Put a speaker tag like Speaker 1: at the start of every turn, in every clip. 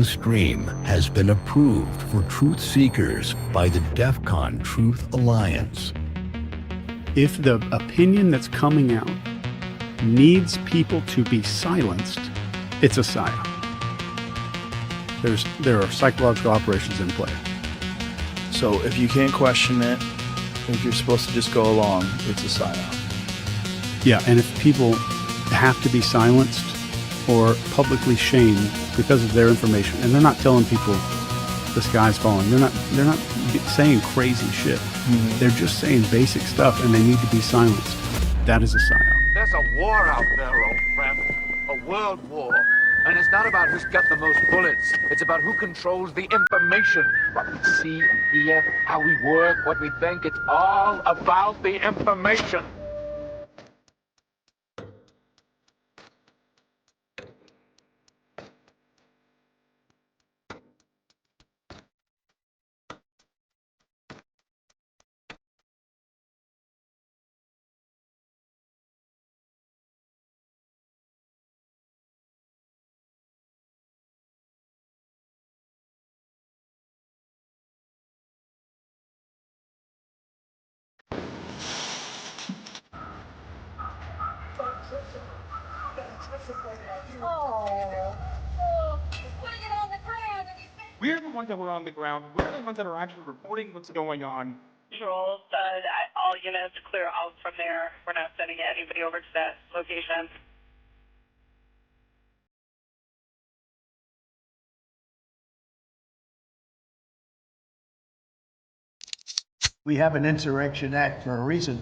Speaker 1: Stream has been approved for truth seekers by the DEFCON Truth Alliance.
Speaker 2: If the opinion that's coming out needs people to be silenced, it's a psyop. There are psychological operations in play.
Speaker 3: So if you can't question it, if you're supposed to just go along, it's a psyop.
Speaker 2: Yeah, and if people have to be silenced or publicly shamed because of their information, and they're not telling people the sky's falling, they're not saying crazy shit.
Speaker 3: Mm-hmm.
Speaker 2: They're just saying basic stuff, and they need to be silenced. That is a psyop.
Speaker 4: There's a war out there, old friend. A world war. And it's not about who's got the most bullets. It's about who controls the information. What we see and hear, how we work, what we think. It's all about the information.
Speaker 5: We're the ones that were on the ground. We're the ones that are actually reporting what's going on.
Speaker 6: Control said all units clear out from there. We're not sending anybody over to that location.
Speaker 7: We have an Insurrection Act for a reason.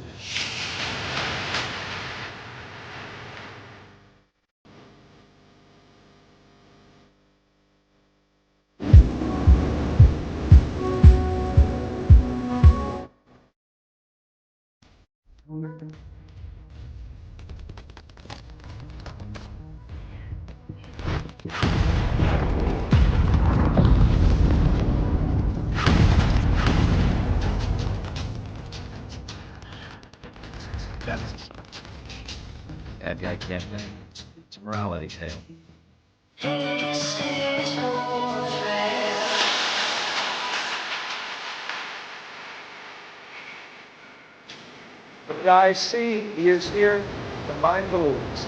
Speaker 8: Bad guy can't win. It's a morality tale.
Speaker 4: The I see, he is here, the mind believes.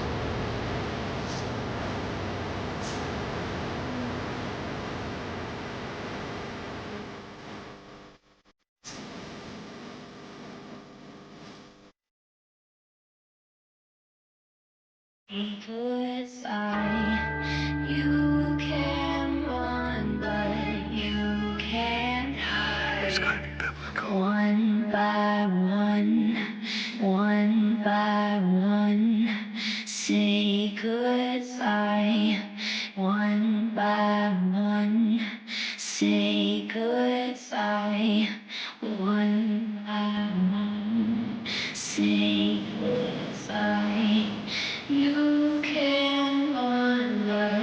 Speaker 9: You can run, but you can't hide.
Speaker 1: It's gotta be biblical.
Speaker 9: One by one, say goodbye. One by one, say goodbye. One by one, say goodbye. You can run, but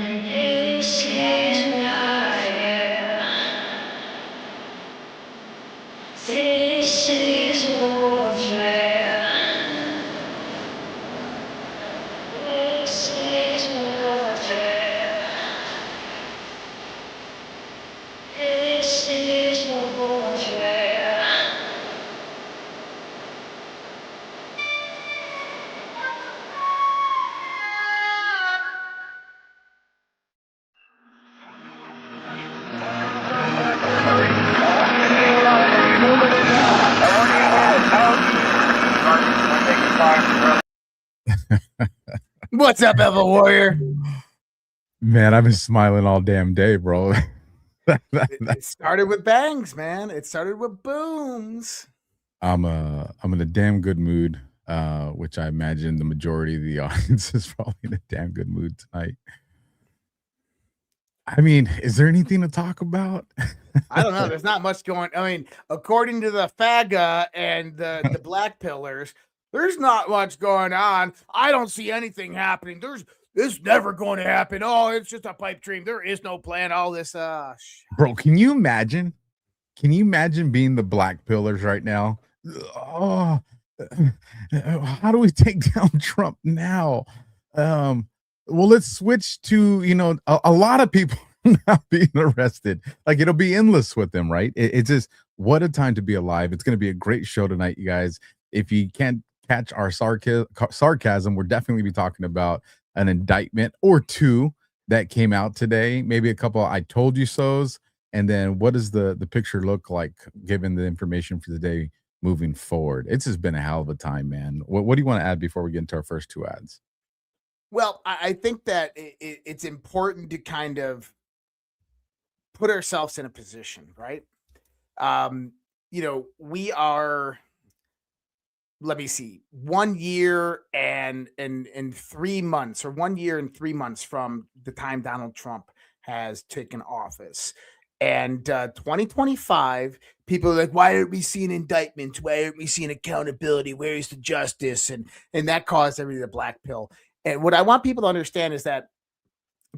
Speaker 7: What's up, Ever Warrior?
Speaker 10: Man, I've been smiling all damn day, bro.
Speaker 7: It started with bangs, man. It started with booms.
Speaker 10: I'm in a damn good mood, which I imagine the majority of the audience is probably in a damn good mood tonight. I mean, is there anything to talk about?
Speaker 7: I don't know. There's not much going. I mean, according to the FAGA and the Black Pillars, there's not much going on. I don't see anything happening. This never going to happen. Oh, it's just a pipe dream. There is no plan. All this,
Speaker 10: Bro, can you imagine? Can you imagine being the Black Pillars right now? Oh, how do we take down Trump now? Well, let's switch to, a lot of people not being arrested. Like, it'll be endless with them, right? It's just, what a time to be alive. It's going to be a great show tonight, you guys. If you can't catch our sarcasm, we're definitely be talking about an indictment or two that came out today, maybe a couple I told you so's, and then what does the picture look like given the information for the day moving forward? It's just been a hell of a time, man. What do you want to add before we get into our first two ads?
Speaker 7: Well, I think that it's important to kind of put ourselves in a position, right? We are, let me see, 1 year and 3 months, or 1 year and 3 months from the time Donald Trump has taken office. And 2025, people are like, why aren't we seeing indictments? Why aren't we seeing accountability? Where is the justice? And that caused everybody the black pill. And what I want people to understand is that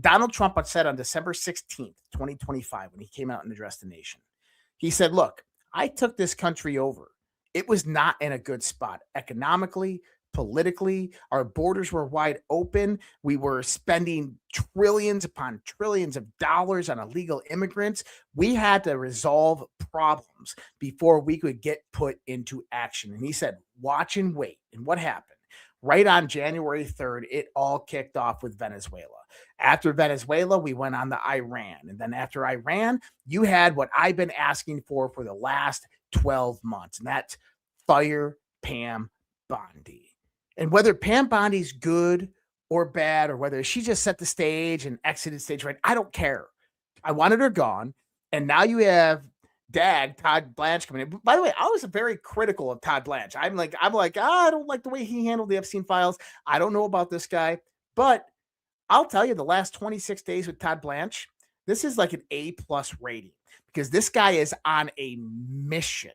Speaker 7: Donald Trump had said on December 16th, 2025, when he came out and addressed the nation, he said, look, I took this country over. It was not in a good spot economically, politically. Our borders were wide open. We were spending trillions upon trillions of dollars on illegal immigrants. We had to resolve problems before we could get put into action. And he said, watch and wait. And what happened? Right on January 3rd, it all kicked off with Venezuela. After Venezuela, we went on to Iran. And then after Iran, you had what I've been asking for the last 12 months, and that's fire Pam Bondi. And whether Pam Bondi's good or bad, or whether she just set the stage and exited stage right, I don't care. I wanted her gone. And now you have Todd Blanche coming in. By the way, I was very critical of Todd Blanche. I'm like, I don't like the way he handled the Epstein files. I don't know about this guy, but I'll tell you, the last 26 days with Todd Blanche, this is like an A+ rating, because this guy is on a mission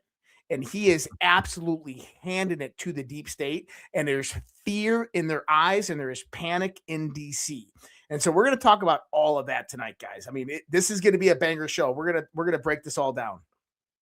Speaker 7: and he is absolutely handing it to the deep state. And there's fear in their eyes and there is panic in DC. And so we're going to talk about all of that tonight, guys. I mean, this is going to be a banger show. We're going to break this all down.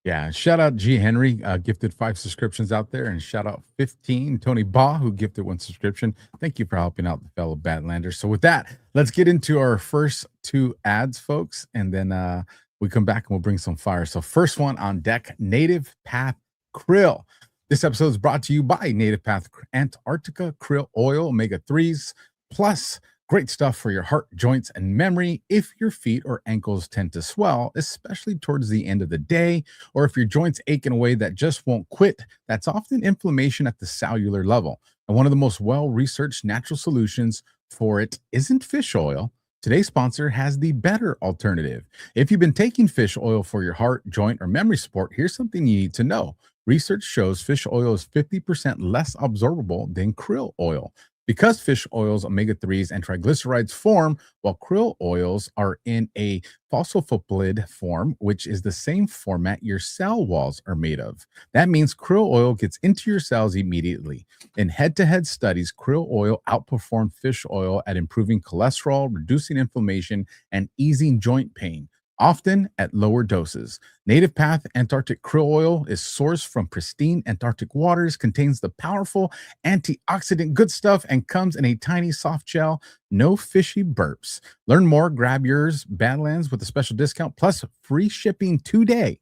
Speaker 10: Yeah, shout out G. Henry, gifted 5 subscriptions out there, and shout out 15 Tony Baugh, who gifted 1 subscription. Thank you for helping out the fellow Badlanders. So with that, let's get into our first 2 ads, folks, and then we come back and we'll bring some fire. So first one on deck, Native Path Krill. This episode is brought to you by Native Path Antarctica Krill Oil, Omega-3s, plus great stuff for your heart, joints, and memory if your feet or ankles tend to swell, especially towards the end of the day, or if your joints ache in a way that just won't quit. That's often inflammation at the cellular level. And one of the most well-researched natural solutions for it isn't fish oil. Today's sponsor has the better alternative. If you've been taking fish oil for your heart, joint, or memory support, here's something you need to know. Research shows fish oil is 50% less absorbable than krill oil. Because fish oils, omega-3s, and triglycerides form, while krill oils are in a phospholipid form, which is the same format your cell walls are made of. That means krill oil gets into your cells immediately. In head-to-head studies, krill oil outperformed fish oil at improving cholesterol, reducing inflammation, and easing joint pain, often at lower doses. Native Path Antarctic Krill Oil is sourced from pristine Antarctic waters, contains the powerful antioxidant good stuff, and comes in a tiny soft gel. No fishy burps. Learn more, grab yours, Badlands, with a special discount, plus free shipping today.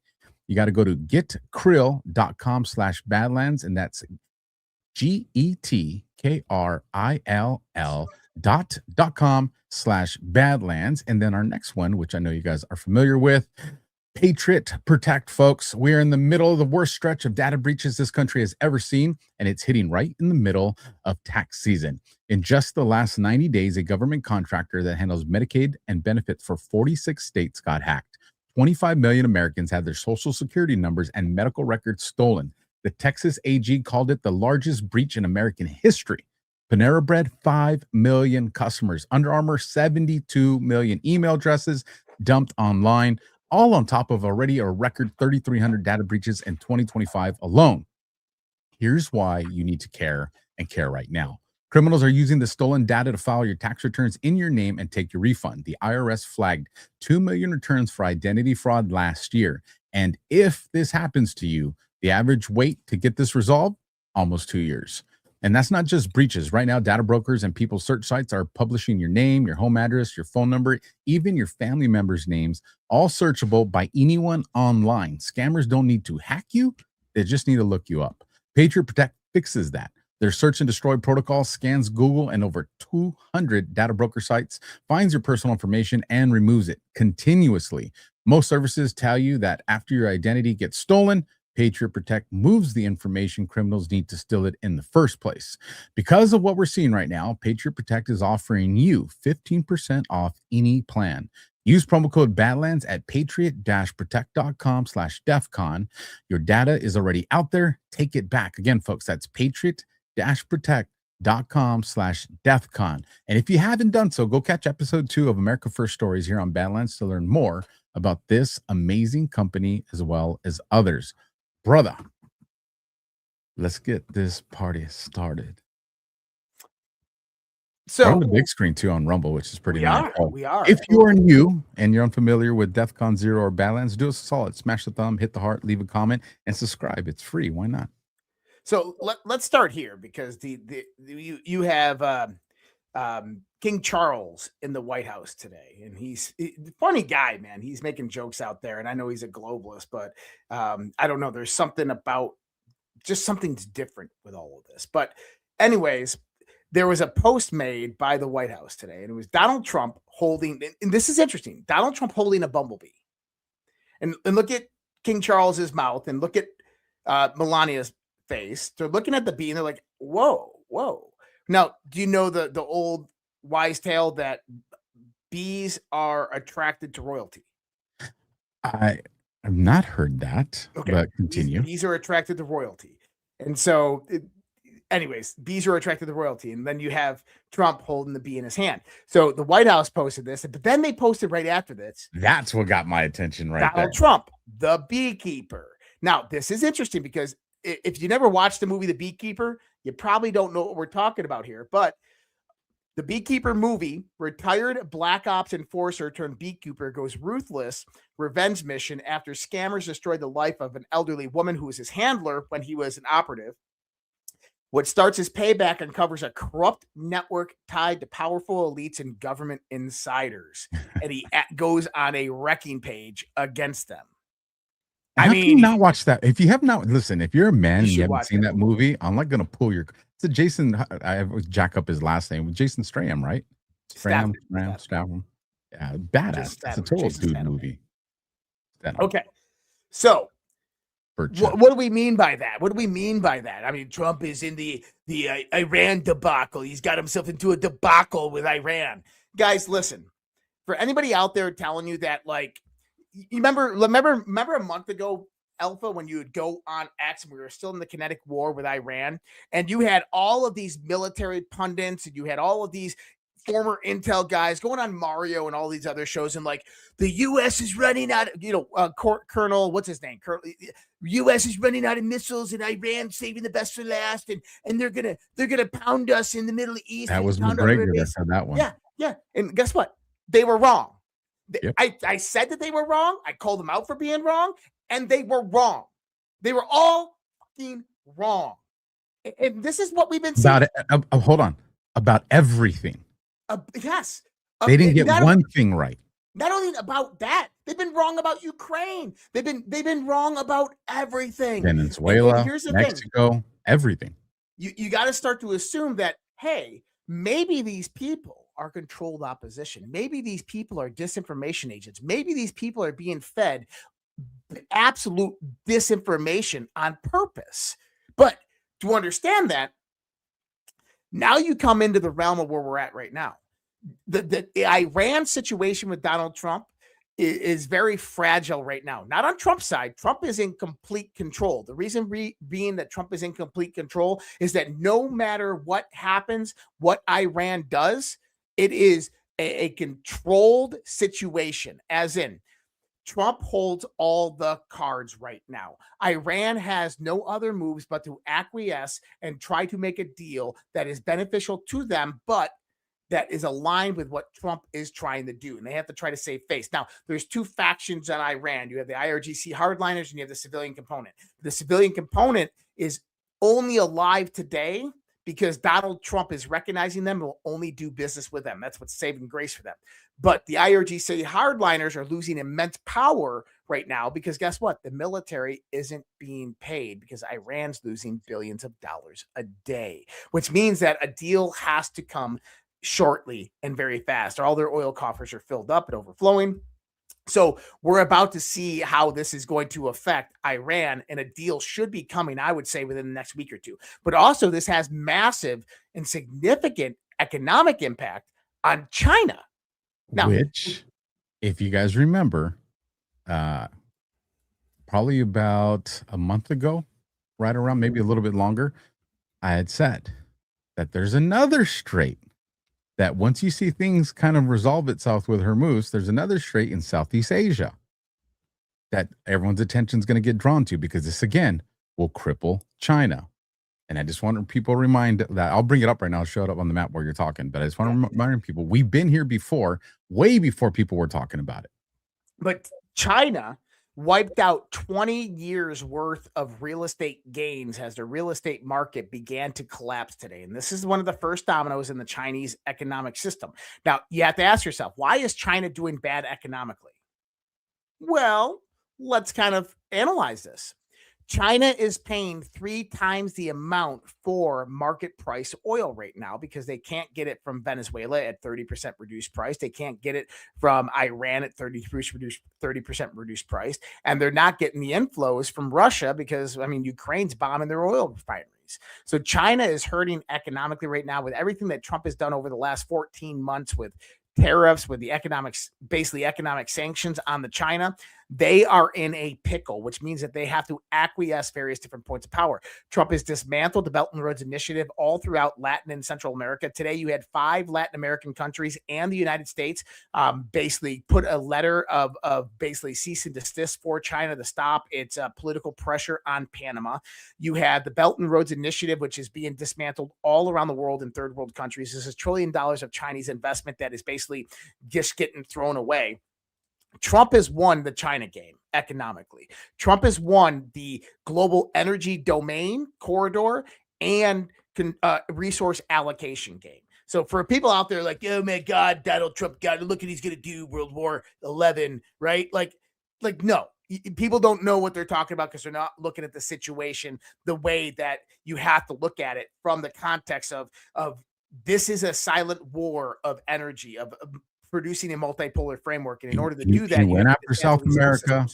Speaker 10: You got to go to getkrill.com/Badlands, and that's GETKRILL.com/Badlands. And then our next one, which I know you guys are familiar with, Patriot Protect, folks. We're in the middle of the worst stretch of data breaches this country has ever seen, and it's hitting right in the middle of tax season. In just the last 90 days, a government contractor that handles Medicaid and benefits for 46 states got hacked. 25 million Americans had their social security numbers and medical records stolen. The Texas AG called it the largest breach in American history. Panera Bread, 5 million customers. Under Armour, 72 million email addresses dumped online, all on top of already a record 3,300 data breaches in 2025 alone. Here's why you need to care and care right now. Criminals are using the stolen data to file your tax returns in your name and take your refund. The IRS flagged 2 million returns for identity fraud last year. And if this happens to you, the average wait to get this resolved, almost 2 years. And that's not just breaches. Right now, data brokers and people search sites are publishing your name, your home address, your phone number, even your family members' names, all searchable by anyone online. Scammers don't need to hack you. They just need to look you up. Patriot Protect fixes that. Their search and destroy protocol scans Google and over 200 data broker sites, finds your personal information, and removes it continuously. Most services tell you that after your identity gets stolen, Patriot Protect moves the information criminals need to steal it in the first place. Because of what we're seeing right now, Patriot Protect is offering you 15% off any plan. Use promo code Badlands at patriot-protect.com/DEFCON. Your data is already out there. Take it back. Again, folks, that's patriot-protect.com/DEFCON. And if you haven't done so, go catch episode 2 of America First Stories here on Badlands to learn more about this amazing company as well as others. Brother, let's get this party started.
Speaker 7: So
Speaker 10: we're on the big screen too on Rumble, which is pretty nice.
Speaker 7: We are.
Speaker 10: If you are new and you're unfamiliar with DEFCON ZERQ or Badlands, do us a solid. Smash the thumb, hit the heart, leave a comment, and subscribe. It's free. Why not?
Speaker 7: So let's start here because you have King Charles in the White House today, and he's a funny guy, man. He's making jokes out there, and I know he's a globalist, but I don't know. There's something about just something's different with all of this. But anyways, there was a post made by the White House today, and it was Donald Trump holding, and this is interesting, Donald Trump holding a bumblebee. And look at King Charles's mouth, and look at Melania's face. They're looking at the bee, and they're like, whoa, whoa. Now, do you know the old wise tale that bees are attracted to royalty?
Speaker 10: I have not heard that, but continue.
Speaker 7: Bees are attracted to royalty. And so, anyways, bees are attracted to royalty. And then you have Trump holding the bee in his hand. So the White House posted this, but then they posted right after this.
Speaker 10: That's what got my attention right there.
Speaker 7: Donald Trump, the beekeeper. Now, this is interesting because if you never watched the movie The Beekeeper, you probably don't know what we're talking about here. But the Beekeeper movie, retired Black Ops enforcer turned beekeeper goes ruthless revenge mission after scammers destroyed the life of an elderly woman who was his handler when he was an operative. What starts his payback uncovers a corrupt network tied to powerful elites and government insiders. And he goes on a wrecking page against them.
Speaker 10: I mean, not watch that. If you have not, listen, if you're a man and you haven't seen that movie, I'm not going to pull your. It's a Jason. I always jack up his last name. Jason Statham, right? Statham. Yeah, badass. It's a total dude movie.
Speaker 7: Okay. So, what do we mean by that? What do we mean by that? I mean, Trump is in the Iran debacle. He's got himself into a debacle with Iran. Guys, listen. For anybody out there telling you that, like, you remember a month ago, Alpha, when you would go on X and we were still in the kinetic war with Iran, and you had all of these military pundits and you had all of these former intel guys going on Mario and all these other shows, and like, the U.S. is running out of, Colonel, what's his name? U.S. is running out of missiles, and Iran saving the best for last, and they're gonna pound us in the Middle East.
Speaker 10: That was McGregor that said that one.
Speaker 7: Yeah. And guess what? They were wrong.
Speaker 10: Yep.
Speaker 7: I said that they were wrong. I called them out for being wrong, and they were wrong. They were all fucking wrong. And this is what we've been seeing.
Speaker 10: About it. Hold on. About everything.
Speaker 7: Yes.
Speaker 10: They didn't get one thing right.
Speaker 7: Not only about that, they've been wrong about Ukraine. They've been wrong about everything.
Speaker 10: Venezuela, Mexico, everything.
Speaker 7: You got to start to assume that, hey, maybe these people are controlled opposition. Maybe these people are disinformation agents. Maybe these people are being fed absolute disinformation on purpose. But to understand that, now you come into the realm of where we're at right now. The Iran situation with Donald Trump is very fragile right now. Not on Trump's side. Trump is in complete control. The reason being that Trump is in complete control is that no matter what happens, what Iran does, it is a controlled situation, as in Trump holds all the cards right now. Iran has no other moves but to acquiesce and try to make a deal that is beneficial to them, but that is aligned with what Trump is trying to do. And they have to try to save face. Now, there's two factions on Iran. You have the IRGC hardliners and you have the civilian component. The civilian component is only alive today because Donald Trump is recognizing them and will only do business with them. That's what's saving grace for them. But the IRGC hardliners are losing immense power right now because guess what? The military isn't being paid because Iran's losing billions of dollars a day, which means that a deal has to come shortly and very fast. All their oil coffers are filled up and overflowing. So we're about to see how this is going to affect Iran, and a deal should be coming, I would say, within the next week or two. But also this has massive and significant economic impact on China. Now,
Speaker 10: which, if you guys remember, probably about a month ago, right around, maybe a little bit longer, I had said that there's another strait that once you see things kind of resolve itself with Hormuz, there's another strait in Southeast Asia that everyone's attention is going to get drawn to because this, again, will cripple China. And I just want people to remind that I'll bring it up right now. I'll show it up on the map where you're talking. But I just want to remind people, we've been here before, way before people were talking about it.
Speaker 7: But China wiped out 20 years worth of real estate gains as the real estate market began to collapse today. And this is one of the first dominoes in the Chinese economic system. Now, you have to ask yourself, why is China doing bad economically? Well, let's kind of analyze this. China is paying 3 times the amount for market price oil right now because they can't get it from Venezuela at 30% reduced price. They can't get it from Iran at 30% reduced price. And they're not getting the inflows from Russia because, I mean, Ukraine's bombing their oil refineries. So China is hurting economically right now with everything that Trump has done over the last 14 months with tariffs, with the basically economic sanctions on the China. They are in a pickle, which means that they have to acquiesce various different points of power. Trump has dismantled the Belt and Roads Initiative all throughout Latin and Central America. Today, you had 5 Latin American countries and the United States basically put a letter of basically cease and desist for China to stop its political pressure on Panama. You had the Belt and Roads Initiative, which is being dismantled all around the world in third world countries. This is $1 trillion of Chinese investment that is basically just getting thrown away. Trump has won the China game economically. Trump has won the global energy domain corridor and resource allocation game. So for people out there like, oh my God, Donald Trump, God, look at he's going to do World War 11, right? Like no, people don't know what they're talking about because they're not looking at the situation the way that you have to look at it from the context of this is a silent war of energy, of producing a multipolar framework. And in order to do that,
Speaker 10: he went after South America.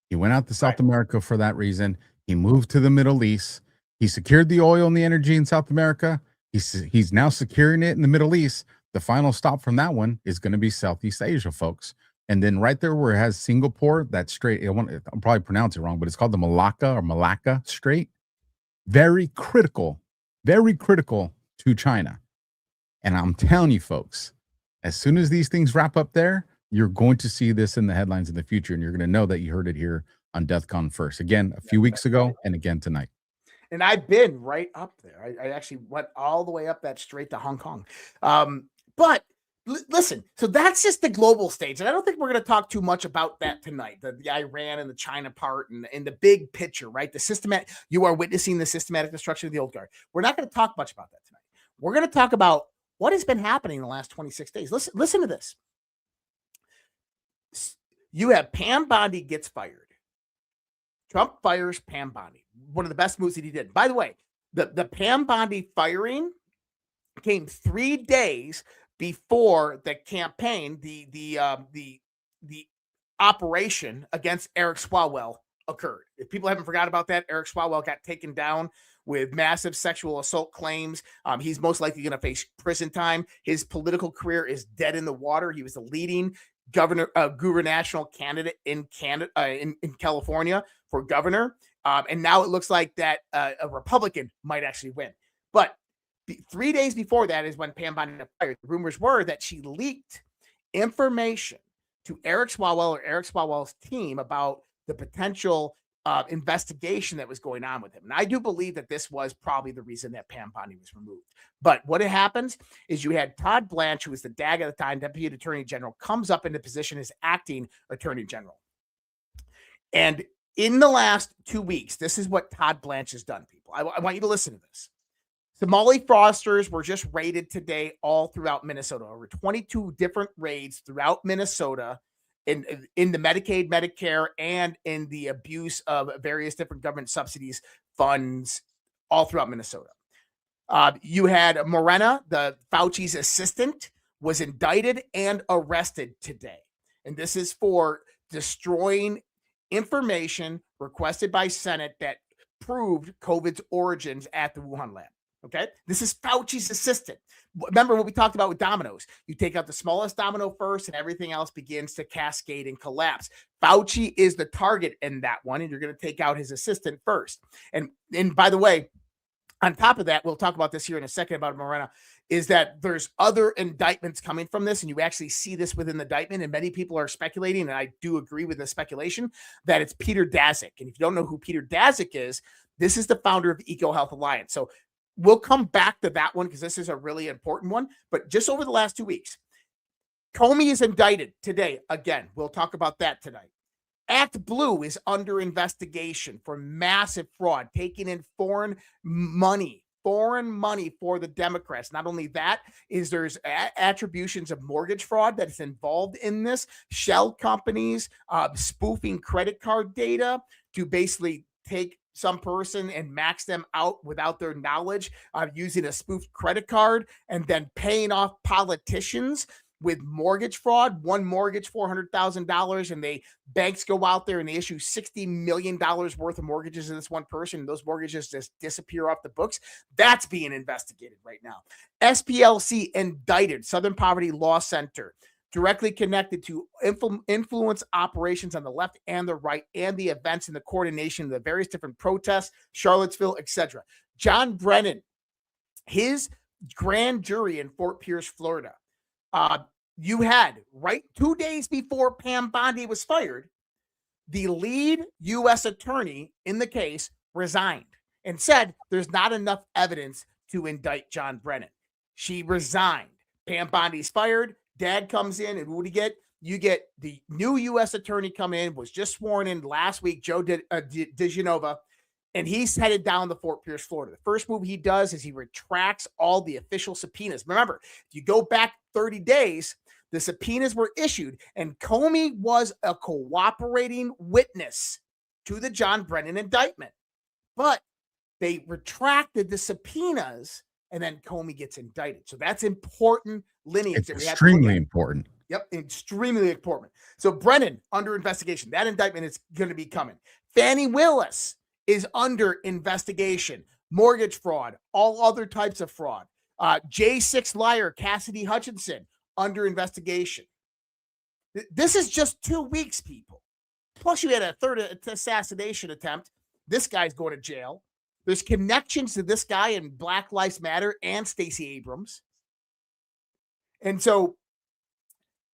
Speaker 10: He went out to South America for that reason. He moved to the Middle East. He secured the oil and the energy in South America. He's now securing it in the Middle East. The final stop from that one is going to be Southeast Asia, folks. And then right there where it has Singapore, that strait, I'll probably pronounce it wrong, but it's called the Malacca Strait. Very critical to China. And I'm telling you, folks, as soon as these things wrap up there, you're going to see this in the headlines in the future, and you're going to know that you heard it here on DEFCON first. Again, a few weeks ago, and again tonight.
Speaker 7: And I've been right up there. I actually went all the way up that straight to Hong Kong. But listen, so that's just the global stage. And I don't think we're going to talk too much about that tonight, the Iran and the China part and the big picture, right? You are witnessing the systematic destruction of the old guard. We're not going to talk much about that tonight. We're going to talk about what has been happening in the last 26 days. Listen to this. You have Pam Bondi gets fired. Trump fires Pam Bondi. One of the best moves that he did. By the way, the Pam Bondi firing came 3 days before the campaign, the operation against Eric Swalwell occurred. If people haven't forgot about that, Eric Swalwell got taken down with massive sexual assault claims. He's most likely going to face prison time. His political career is dead in the water. He was the leading gubernatorial candidate in Canada, in California for governor. And now it looks like that a Republican might actually win. But 3 days before that is when Pam Bondi got fired. The rumors were that she leaked information to Eric Swalwell or Eric Swalwell's team about the potential investigation that was going on with him. And I do believe that this was probably the reason that Pam Bondi was removed. But what happens is you had Todd Blanche, who was the DAG at the time, Deputy Attorney General, comes up into position as acting Attorney General. And in the last 2 weeks, this is what Todd Blanche has done, people. I want you to listen to this. Somali fraudsters were just raided today all throughout Minnesota. Over 22 different raids throughout Minnesota in the Medicaid, Medicare, and in the abuse of various different government subsidies, funds, all throughout Minnesota. You had Morena, the Fauci's assistant, was indicted and arrested today. And this is for destroying information requested by Senate that proved COVID's origins at the Wuhan lab. Okay, this is Fauci's assistant. Remember what we talked about with dominoes. You take out the smallest domino first and everything else begins to cascade and collapse. Fauci is the target in that one, and you're going to take out his assistant first. And by the way, on top of that, we'll talk about this here in a second about Morena, is that there's other indictments coming from this, and you actually see this within the indictment, and many people are speculating, and I do agree with the speculation, that it's Peter Daszak. And if you don't know who Peter Daszak is, this is the founder of the EcoHealth Alliance. So we'll come back to that one because this is a really important one. But just over the last 2 weeks, Comey is indicted today. Again, we'll talk about that tonight. Act Blue is under investigation for massive fraud, taking in foreign money for the Democrats. Not only that, is there's attributions of mortgage fraud that's involved in this, shell companies spoofing credit card data to basically take some person and max them out without their knowledge, using a spoofed credit card and then paying off politicians with mortgage fraud. One mortgage, $400,000, and banks go out there and they issue $60 million worth of mortgages to this one person, and those mortgages just disappear off the books. That's being investigated right now. SPLC indicted, Southern Poverty Law Center, directly connected to influence operations on the left and the right and the events and the coordination of the various different protests, Charlottesville, etc. John Brennan, his grand jury in Fort Pierce, Florida. You had, right 2 days before Pam Bondi was fired, the lead U.S. attorney in the case resigned and said there's not enough evidence to indict John Brennan. She resigned. Pam Bondi's fired. Dad comes in, and what do you get? You get the new U.S. attorney come in, was just sworn in last week, Joe DeGenova, and he's headed down to Fort Pierce, Florida. The first move he does is he retracts all the official subpoenas. Remember, if you go back 30 days, the subpoenas were issued, and Comey was a cooperating witness to the John Brennan indictment. But they retracted the subpoenas, and then Comey gets indicted. So that's important lineage.
Speaker 10: It's extremely important.
Speaker 7: Yep, extremely important. So Brennan under investigation. That indictment is going to be coming. Fannie Willis is under investigation. Mortgage fraud, all other types of fraud. J6 liar Cassidy Hutchinson under investigation. This is just 2 weeks, people. Plus, you had a third assassination attempt. This guy's going to jail. There's connections to this guy in Black Lives Matter and Stacey Abrams. And so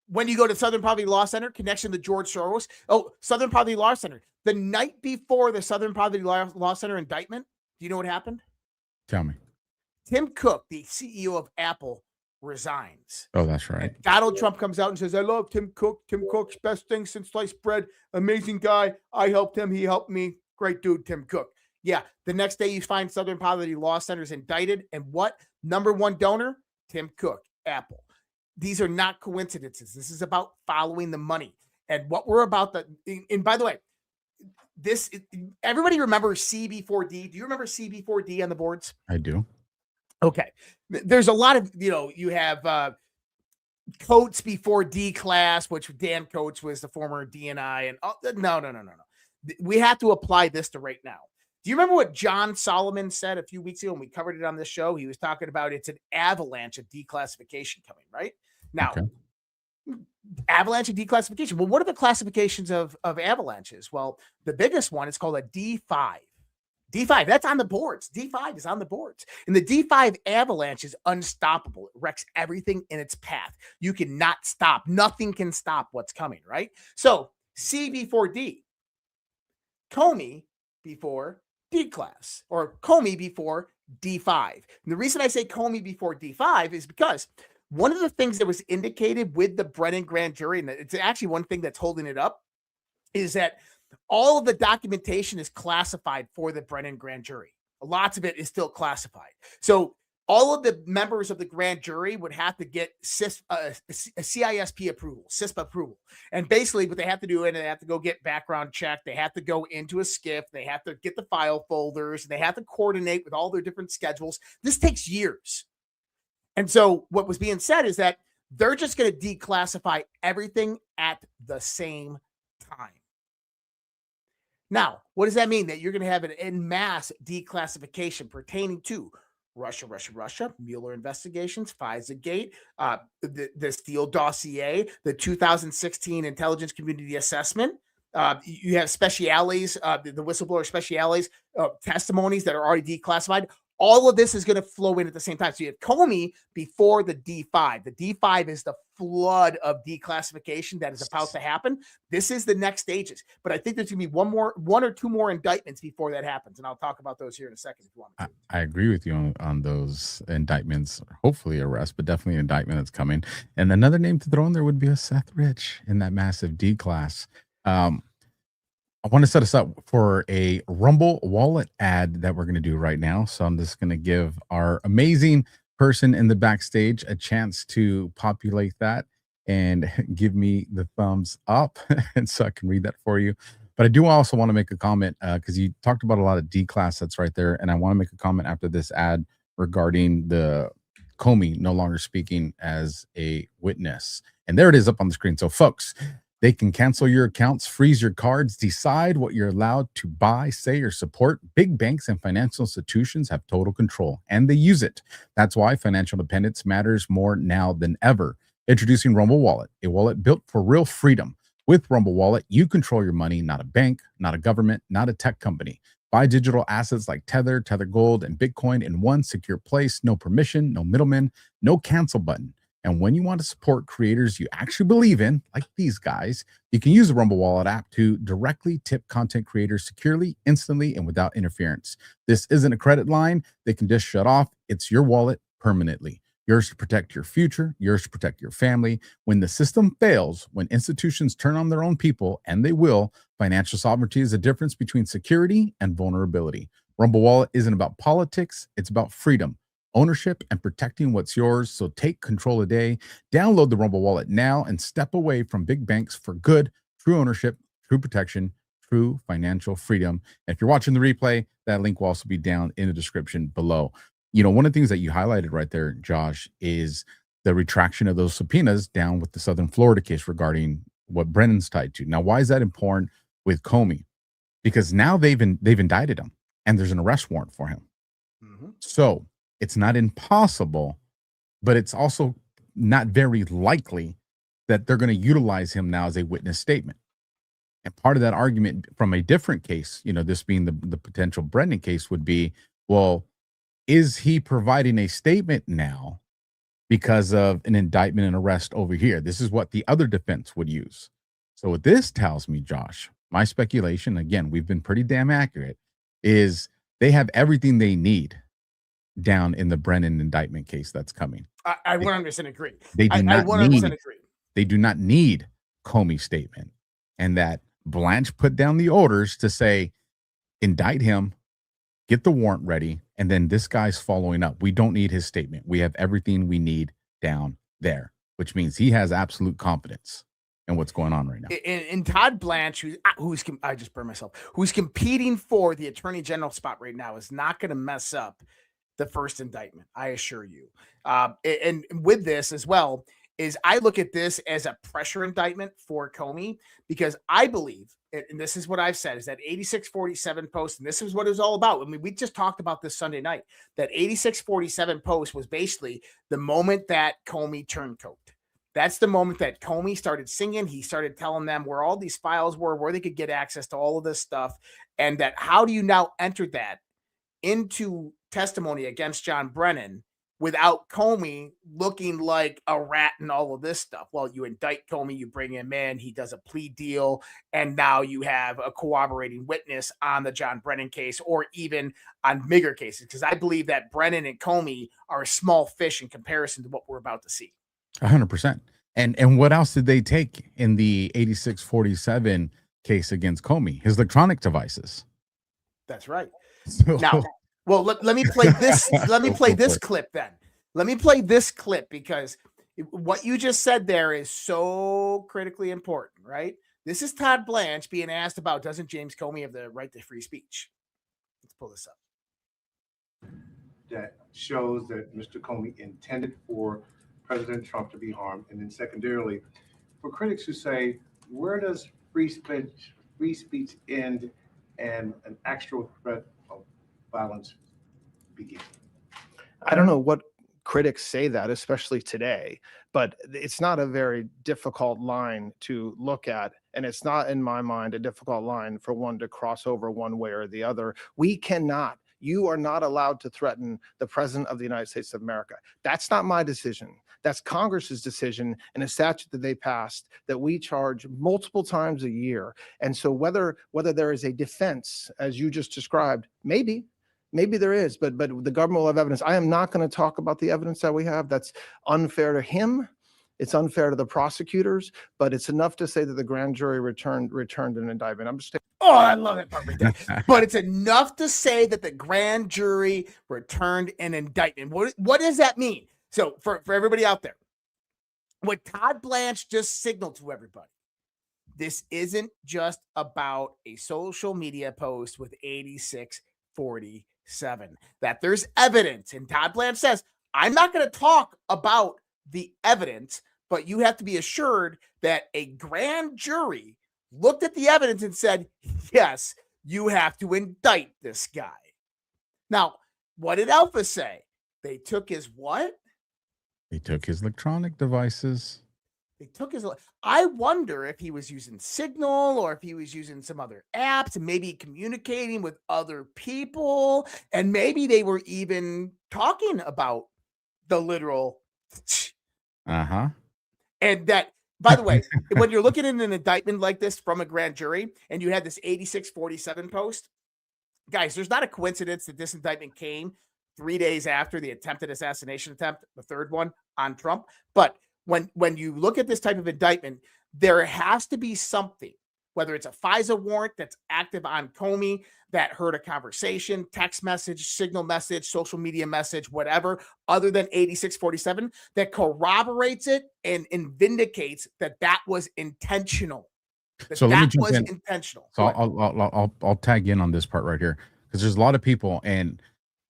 Speaker 7: when you go to Southern Poverty Law Center, connection to George Soros. Oh, Southern Poverty Law Center. The night before the Southern Poverty Law Center indictment, do you know what happened?
Speaker 10: Tell me.
Speaker 7: Tim Cook, the CEO of Apple, resigns.
Speaker 10: Oh, that's right.
Speaker 7: And Donald Trump comes out and says, I love Tim Cook. Tim Cook's best thing since sliced bread. Amazing guy. I helped him. He helped me. Great dude, Tim Cook. Yeah. The next day you find Southern Poverty Law Center's indicted. And what? Number one donor? Tim Cook, Apple. These are not coincidences. This is about following the money. And what we're about and by the way, everybody remembers CB4D. Do you remember CB4D on the boards?
Speaker 10: I do.
Speaker 7: Okay. There's a lot of, you have Coates before D class, which Dan Coates was the former DNI, and no. We have to apply this to right now. Do you remember what John Solomon said a few weeks ago when we covered it on this show? He was talking about it's an avalanche of declassification coming, right? Now, avalanche and declassification. Well, what are the classifications of avalanches? Well, the biggest one is called a D5. D5, that's on the boards. D5 is on the boards. And the D5 avalanche is unstoppable. It wrecks everything in its path. You cannot stop. Nothing can stop what's coming, right? So C before D. Comey before D class, or Comey before D5. And the reason I say Comey before D5 is because one of the things that was indicated with the Brennan grand jury, and it's actually one thing that's holding it up, is that all of the documentation is classified for the Brennan grand jury. Lots of it is still classified. So all of the members of the grand jury would have to get CISP approval, CISP approval. And basically what they have to do, and they have to go get background check. They have to go into a SCIF. They have to get the file folders. They have to coordinate with all their different schedules. This takes years. And so what was being said is that they're just going to declassify everything at the same time. Now, what does that mean? That you're going to have an en masse declassification pertaining to Russia, Mueller investigations, FISA Gate, the Steele dossier, the 2016 intelligence community assessment. You have speciales, the whistleblower speciales, testimonies that are already declassified. All of this is going to flow in at the same time. So you have Comey before the D5. The D5 is the flood of declassification that is about to happen. This is the next stages. But I think there's going to be one or two more indictments before that happens. And I'll talk about those here in a second if you want me to.
Speaker 10: I agree with you on those indictments, hopefully arrest, but definitely an indictment that's coming. And another name to throw in there would be a Seth Rich in that massive D class. I want to set us up for a Rumble wallet ad that we're going to do right now. So I'm just going to give our amazing person in the backstage a chance to populate that and give me the thumbs up. And so I can read that for you. But I do also want to make a comment because you talked about a lot of D class that's right there. And I want to make a comment after this ad regarding the Comey no longer speaking as a witness. And there it is up on the screen. So folks, they can cancel your accounts, freeze your cards, decide what you're allowed to buy, say, or support. Big banks and financial institutions have total control, and they use it. That's why financial independence matters more now than ever. Introducing Rumble Wallet, a wallet built for real freedom. With Rumble Wallet, you control your money, not a bank, not a government, not a tech company. Buy digital assets like Tether, Tether Gold, and Bitcoin in one secure place. No permission, no middleman, no cancel button. And when you want to support creators you actually believe in, like these guys, you can use the Rumble Wallet app to directly tip content creators securely, instantly, and without interference. This isn't a credit line. They can just shut off. It's your wallet permanently. Yours to protect your future, yours to protect your family. When the system fails, when institutions turn on their own people, and they will, financial sovereignty is the difference between security and vulnerability. Rumble Wallet isn't about politics. It's about freedom, ownership, and protecting what's yours. So take control today. Download the Rumble Wallet now and step away from big banks for good, true ownership, true protection, true financial freedom. And if you're watching the replay, that link will also be down in the description below. You know, one of the things that you highlighted right there, Josh, is the retraction of those subpoenas down with the Southern Florida case regarding what Brennan's tied to. Now, why is that important with Comey? Because now they've indicted him and there's an arrest warrant for him. Mm-hmm. So it's not impossible, but it's also not very likely that they're going to utilize him now as a witness statement. And part of that argument from a different case, you know, this being the potential Brennan case, would be, well, is he providing a statement now because of an indictment and arrest over here? This is what the other defense would use. So what this tells me, Josh, my speculation, again, we've been pretty damn accurate, is they have everything they need down in the Brennan indictment case that's coming.
Speaker 7: I 100% agree.
Speaker 10: They do not
Speaker 7: I 100% agree.
Speaker 10: They do not need Comey's statement, and that Blanche put down the orders to say, indict him, get the warrant ready, and then this guy's following up. We don't need his statement. We have everything we need down there, which means he has absolute confidence in what's going on right now.
Speaker 7: And Todd Blanche, I just burned myself, who's competing for the attorney general spot right now, is not going to mess up the first indictment, I assure you. And with this as well, is I look at this as a pressure indictment for Comey, because I believe, and this is what I've said, is that 8647 post, and this is what it was all about. I mean, we just talked about this Sunday night. That 8647 post was basically the moment that Comey turncoat. That's the moment that Comey started singing. He started telling them where all these files were, where they could get access to all of this stuff, and that how do you now enter that into testimony against John Brennan without Comey looking like a rat and all of this stuff? Well, you indict Comey, you bring him in, he does a plea deal, and now you have a corroborating witness on the John Brennan case, or even on bigger cases, because I believe that Brennan and Comey are a small fish in comparison to what we're about to see.
Speaker 10: 100%. And what else did they take in the 8647 case against Comey? His electronic devices.
Speaker 7: That's right.
Speaker 10: So,
Speaker 7: Now, well, let me play this. Let me play this clip then. Let me play this clip, because what you just said there is so critically important, right? This is Todd Blanche being asked about, doesn't James Comey have the right to free speech? Let's pull this up.
Speaker 11: That shows that Mr. Comey intended for President Trump to be harmed. And then secondarily, for critics who say, where does free speech end and an actual threat of violence begin?
Speaker 12: I don't know what critics say that, especially today, but it's not a very difficult line to look at. And it's not, in my mind, a difficult line for one to cross over one way or the other. We cannot. You are not allowed to threaten the president of the United States of America. That's not my decision. That's Congress's decision, and a statute that they passed that we charge multiple times a year. And so whether there is a defense, as you just described, maybe there is, but the government will have evidence. I am not going to talk about the evidence that we have. That's unfair to him. It's unfair to the prosecutors, but it's enough to say that the grand jury returned an indictment. I'm just
Speaker 7: Oh, I love that part right there. But it's enough to say that the grand jury returned an indictment. What does that mean? So for everybody out there, what Todd Blanche just signaled to everybody, this isn't just about a social media post with 8647, that there's evidence. And Todd Blanche says, I'm not going to talk about the evidence, but you have to be assured that a grand jury looked at the evidence and said, yes, you have to indict this guy. Now, what did Alpha say? They took his what?
Speaker 10: They took his electronic devices.
Speaker 7: They took his. I wonder if he was using Signal or if he was using some other apps and maybe communicating with other people. And maybe they were even talking about the literal. And that, by the way, when you're looking at an indictment like this from a grand jury and you had this 8647 post, guys, there's not a coincidence that this indictment came 3 days after the attempted assassination attempt, the third one on Trump. But when you look at this type of indictment, there has to be something, whether it's a FISA warrant that's active on Comey that heard a conversation, text message, signal message, social media message, whatever, other than 8647, that corroborates it and vindicates that that was intentional.
Speaker 10: So let me jump in.
Speaker 7: Intentional.
Speaker 10: So I'll tag in on this part right here, because there's a lot of people, and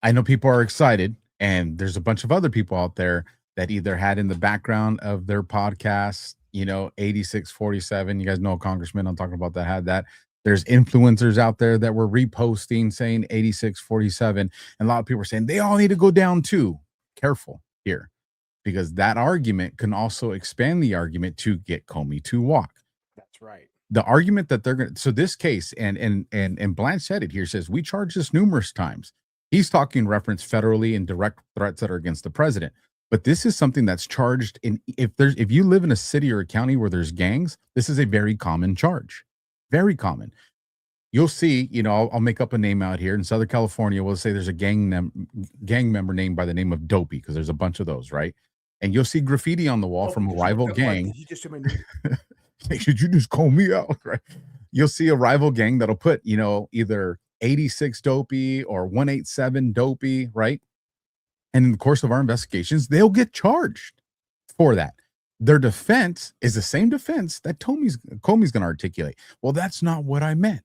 Speaker 10: I know people are excited, and there's a bunch of other people out there that either had in the background of their podcast, 8647. You guys know a congressman I'm talking about that had that. There's influencers out there that were reposting saying 8647. And a lot of people are saying they all need to go down too. Careful here, because that argument can also expand the argument to get Comey to walk.
Speaker 7: That's right.
Speaker 10: The argument that they're going to, so this case, and Blanche said it here, says we charge this numerous times. He's talking reference federally and direct threats that are against the president. But this is something that's charged in, if you live in a city or a county where there's gangs, this is a very common charge. Very common. You'll see, I'll make up a name out here in Southern California. We'll say there's a gang member named by the name of Dopey, because there's a bunch of those, right? And you'll see graffiti on the wall from a rival gang. Hey, should you just call me out, right? You'll see a rival gang that'll put, either 86 Dopey or 187 Dopey, right? And in the course of our investigations, they'll get charged for that. Their defense is the same defense that Comey's going to articulate. Well, that's not what I meant.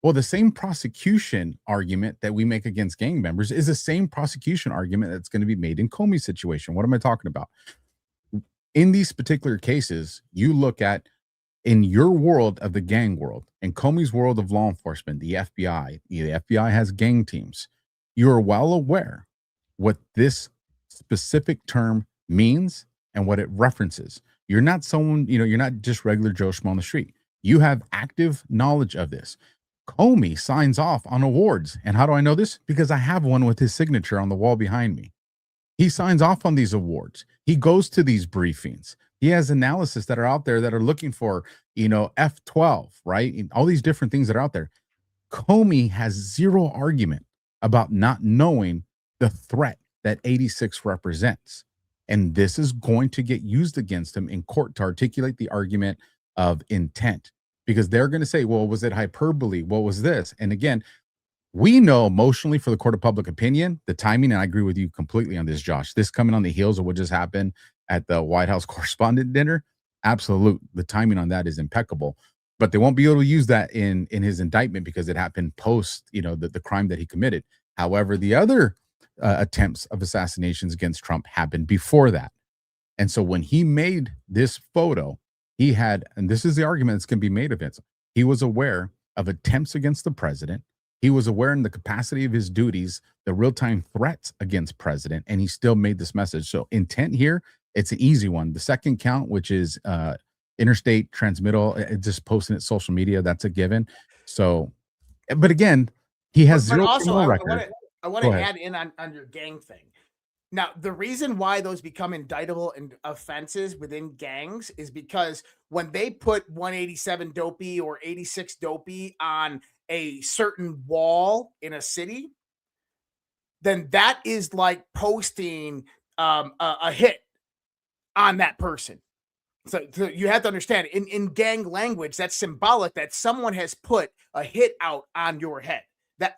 Speaker 10: Well, the same prosecution argument that we make against gang members is the same prosecution argument that's going to be made in Comey's situation. What am I talking about? in these particular cases, you look at in your world of the gang world, in Comey's world of law enforcement, the FBI, the FBI has gang teams. You are well aware what this specific term means and what it references. You're not someone, you're not just regular Joe Schmo on the street. You have active knowledge of this. Comey signs off on awards. And how do I know this? Because I have one with his signature on the wall behind me. He signs off on these awards. He goes to these briefings. He has analysis that are out there that are looking for, F12, right? And all these different things that are out there. Comey has zero argument about not knowing the threat that 86 represents. And this is going to get used against him in court to articulate the argument of intent, because they're going to say, well, was it hyperbole? What was this? And again, we know emotionally for the court of public opinion, the timing, and I agree with you completely on this, Josh, this coming on the heels of what just happened at the White House correspondent dinner. Absolute. The timing on that is impeccable, but they won't be able to use that in his indictment because it happened post, the crime that he committed. However, the other attempts of assassinations against Trump happened before that. And so when he made this photo, he had, and this is the argument that's going to be made of it, he was aware of attempts against the president. He was aware in the capacity of his duties, the real-time threats against president, and he still made this message. So intent here, it's an easy one. The second count, which is interstate transmittal, just posting it social media, that's a given. So, but again, he has zero criminal record.
Speaker 7: I want to add in on your gang thing. Now, the reason why those become indictable and offenses within gangs is because when they put 187 dopey or 86 dopey on a certain wall in a city, then that is like posting a hit on that person. So you have to understand, in gang language, that's symbolic that someone has put a hit out on your head.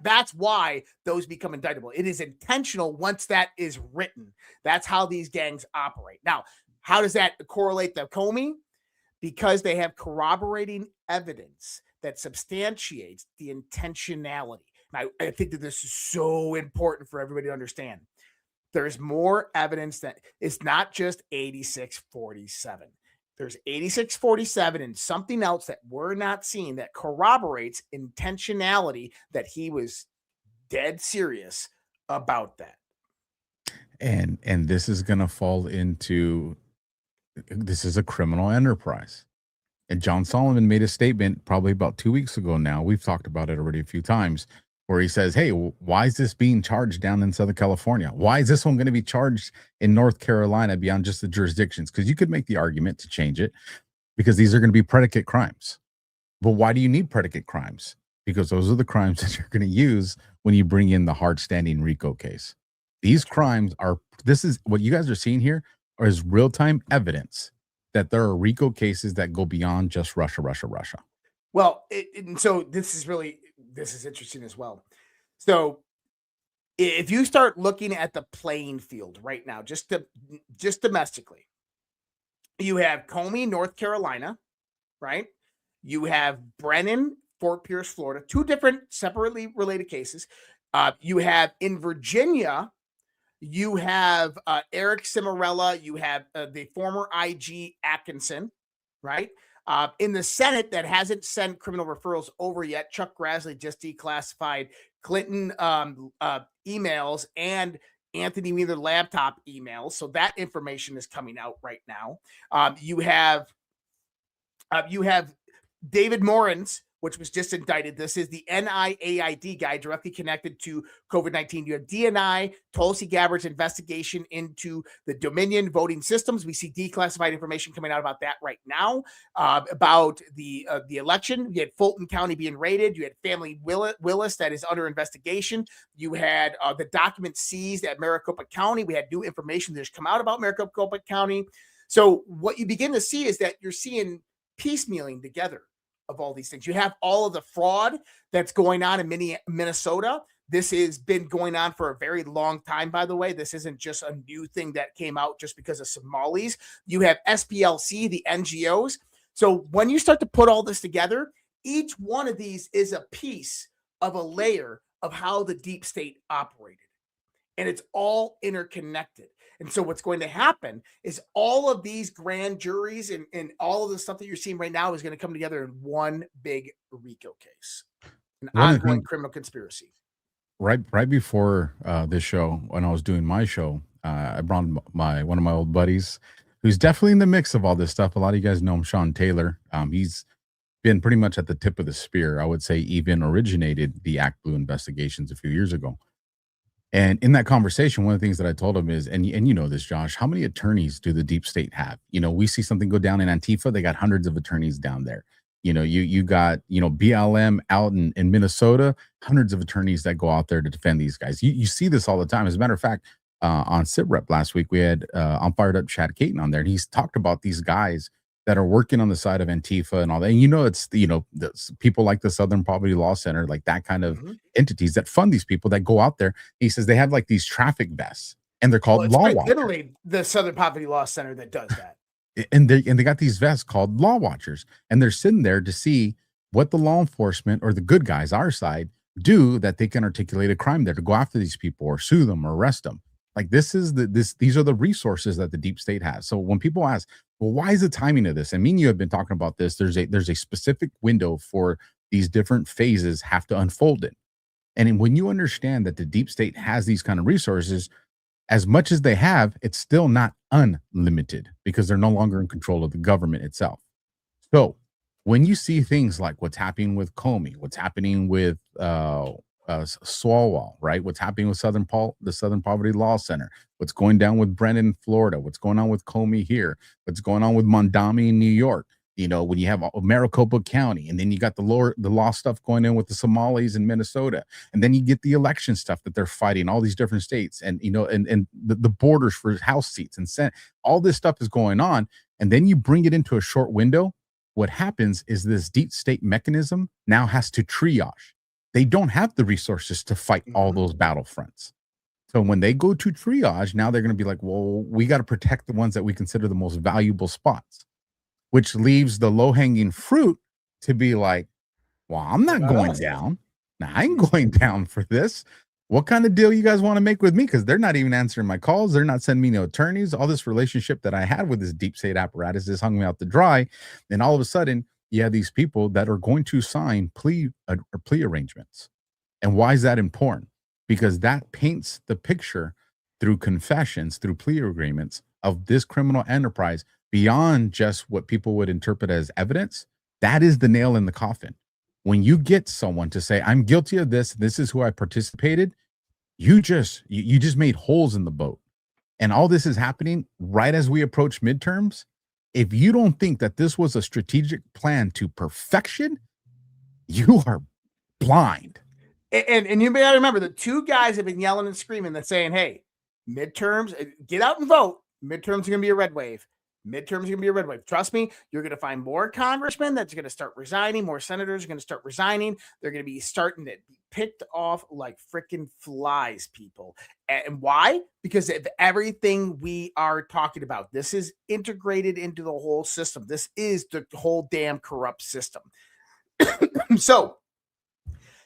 Speaker 7: That's why those become indictable. It is intentional once that is written. That's how these gangs operate. Now, how does that correlate to Comey? Because they have corroborating evidence that substantiates the intentionality. Now, I think that this is so important for everybody to understand. There's more evidence that it's not just 8647. There's 8647 and something else that we're not seeing that corroborates intentionality, that he was dead serious about that.
Speaker 10: And this is going to fall into, this is a criminal enterprise. And John Solomon made a statement probably about 2 weeks ago now. We've talked about it already a few times, where he says, hey, why is this being charged down in Southern California? Why is this one going to be charged in North Carolina beyond just the jurisdictions? Because you could make the argument to change it because these are going to be predicate crimes. But why do you need predicate crimes? Because those are the crimes that you're going to use when you bring in the hard-standing RICO case. These crimes are, this is what you guys are seeing here, is real-time evidence that there are RICO cases that go beyond just Russia.
Speaker 7: Well, and so this is interesting as well. So if you start looking at the playing field right now, just domestically, you have Comey, North Carolina, right? You have Brennan, Fort Pierce, Florida, two different separately related cases. You have in Virginia, you have Eric Cimarella, you have the former IG Atkinson, right? In the Senate, that hasn't sent criminal referrals over yet. Chuck Grassley just declassified Clinton emails and Anthony Weiner laptop emails. So that information is coming out right now. You have David Morans, which was just indicted. This is the NIAID guy directly connected to COVID-19. You have DNI, Tulsi Gabbard's investigation into the Dominion voting systems. We see declassified information coming out about that right now, about the election. You had Fulton County being raided. You had Family Willis that is under investigation. You had the documents seized at Maricopa County. We had new information that's come out about Maricopa County. So what you begin to see is that you're seeing piecemealing together of all these things. You have all of the fraud that's going on in Minnesota. This has been going on for a very long time, by the way. This isn't just a new thing that came out just because of Somalis. You have SPLC, the NGOs. So when you start to put all this together, each one of these is a piece of a layer of how the deep state operated. and it's all interconnected. And so what's going to happen is all of these grand juries and all of the stuff that you're seeing right now is going to come together in one big RICO case, an
Speaker 10: One of the
Speaker 7: ongoing
Speaker 10: things,
Speaker 7: criminal conspiracy.
Speaker 10: right before this show, when I was doing my show, I brought one of my old buddies, who's definitely in the mix of all this stuff. A lot of you guys know him, Sean Taylor. He's been pretty much at the tip of the spear. I would say even originated the Act Blue investigations a few years ago. And in that conversation, one of the things that I told him is, and you know this, Josh, how many attorneys do the deep state have? You know, we see something go down in Antifa, they got hundreds of attorneys down there. You know, you got, BLM out in Minnesota, hundreds of attorneys that go out there to defend these guys. You see this all the time. As a matter of fact, on SitRep last week, we had on Fired Up Chad Caton on there, and he's talked about these guys that are working on the side of Antifa and all that. And it's the people like the Southern Poverty Law Center, like that kind of entities that fund these people that go out there. He says they have like these traffic vests, and they're called law watchers.
Speaker 7: Literally the Southern Poverty Law Center that does that.
Speaker 10: And they got these vests called law watchers, and they're sitting there to see what the law enforcement or the good guys, our side, do, that they can articulate a crime there to go after these people or sue them or arrest them. Like these are the resources that the deep state has. So when people ask, well, why is the timing of this? I mean, you have been talking about this. There's a specific window for these different phases have to unfold in. And when you understand that the deep state has these kind of resources, as much as they have, it's still not unlimited because they're no longer in control of the government itself. So when you see things like what's happening with Comey, what's happening with Swalwell, right? What's happening with the Southern Poverty Law Center, what's going down with Brennan in Florida, what's going on with Comey here, what's going on with Mondami in New York, when you have Maricopa County, and then you got the law stuff going in with the Somalis in Minnesota, and then you get the election stuff that they're fighting, all these different states, and and the borders for House seats and Senate, all this stuff is going on, and then you bring it into a short window. What happens is this deep state mechanism now has to triage. They don't have the resources to fight all those battlefronts. So when they go to triage, now they're going to be like, well, we got to protect the ones that we consider the most valuable spots, which leaves the low-hanging fruit to be like, well, I'm not going down. Now, I ain't going down for this. What kind of deal you guys want to make with me? Because they're not even answering my calls. They're not sending me no attorneys. All this relationship that I had with this deep state apparatus has hung me out to dry. And all of a sudden, you have these people that are going to sign plea arrangements. And why is that important? Because that paints the picture through confessions, through plea agreements of this criminal enterprise beyond just what people would interpret as evidence. That is the nail in the coffin. When you get someone to say, I'm guilty of this, this is who I participated, you just made holes in the boat. And all this is happening right as we approach midterms. If you don't think that this was a strategic plan to perfection, you are blind.
Speaker 7: And you may not remember, the two guys have been yelling and screaming that saying, hey, midterms, get out and vote. Midterms are going to be a red wave. Midterms are going to be a red wave. Trust me, you're going to find more congressmen that's going to start resigning. More senators are going to start resigning. They're going to be starting to be picked off like freaking flies, people. And why? Because of everything we are talking about. This is integrated into the whole system. This is the whole damn corrupt system. So,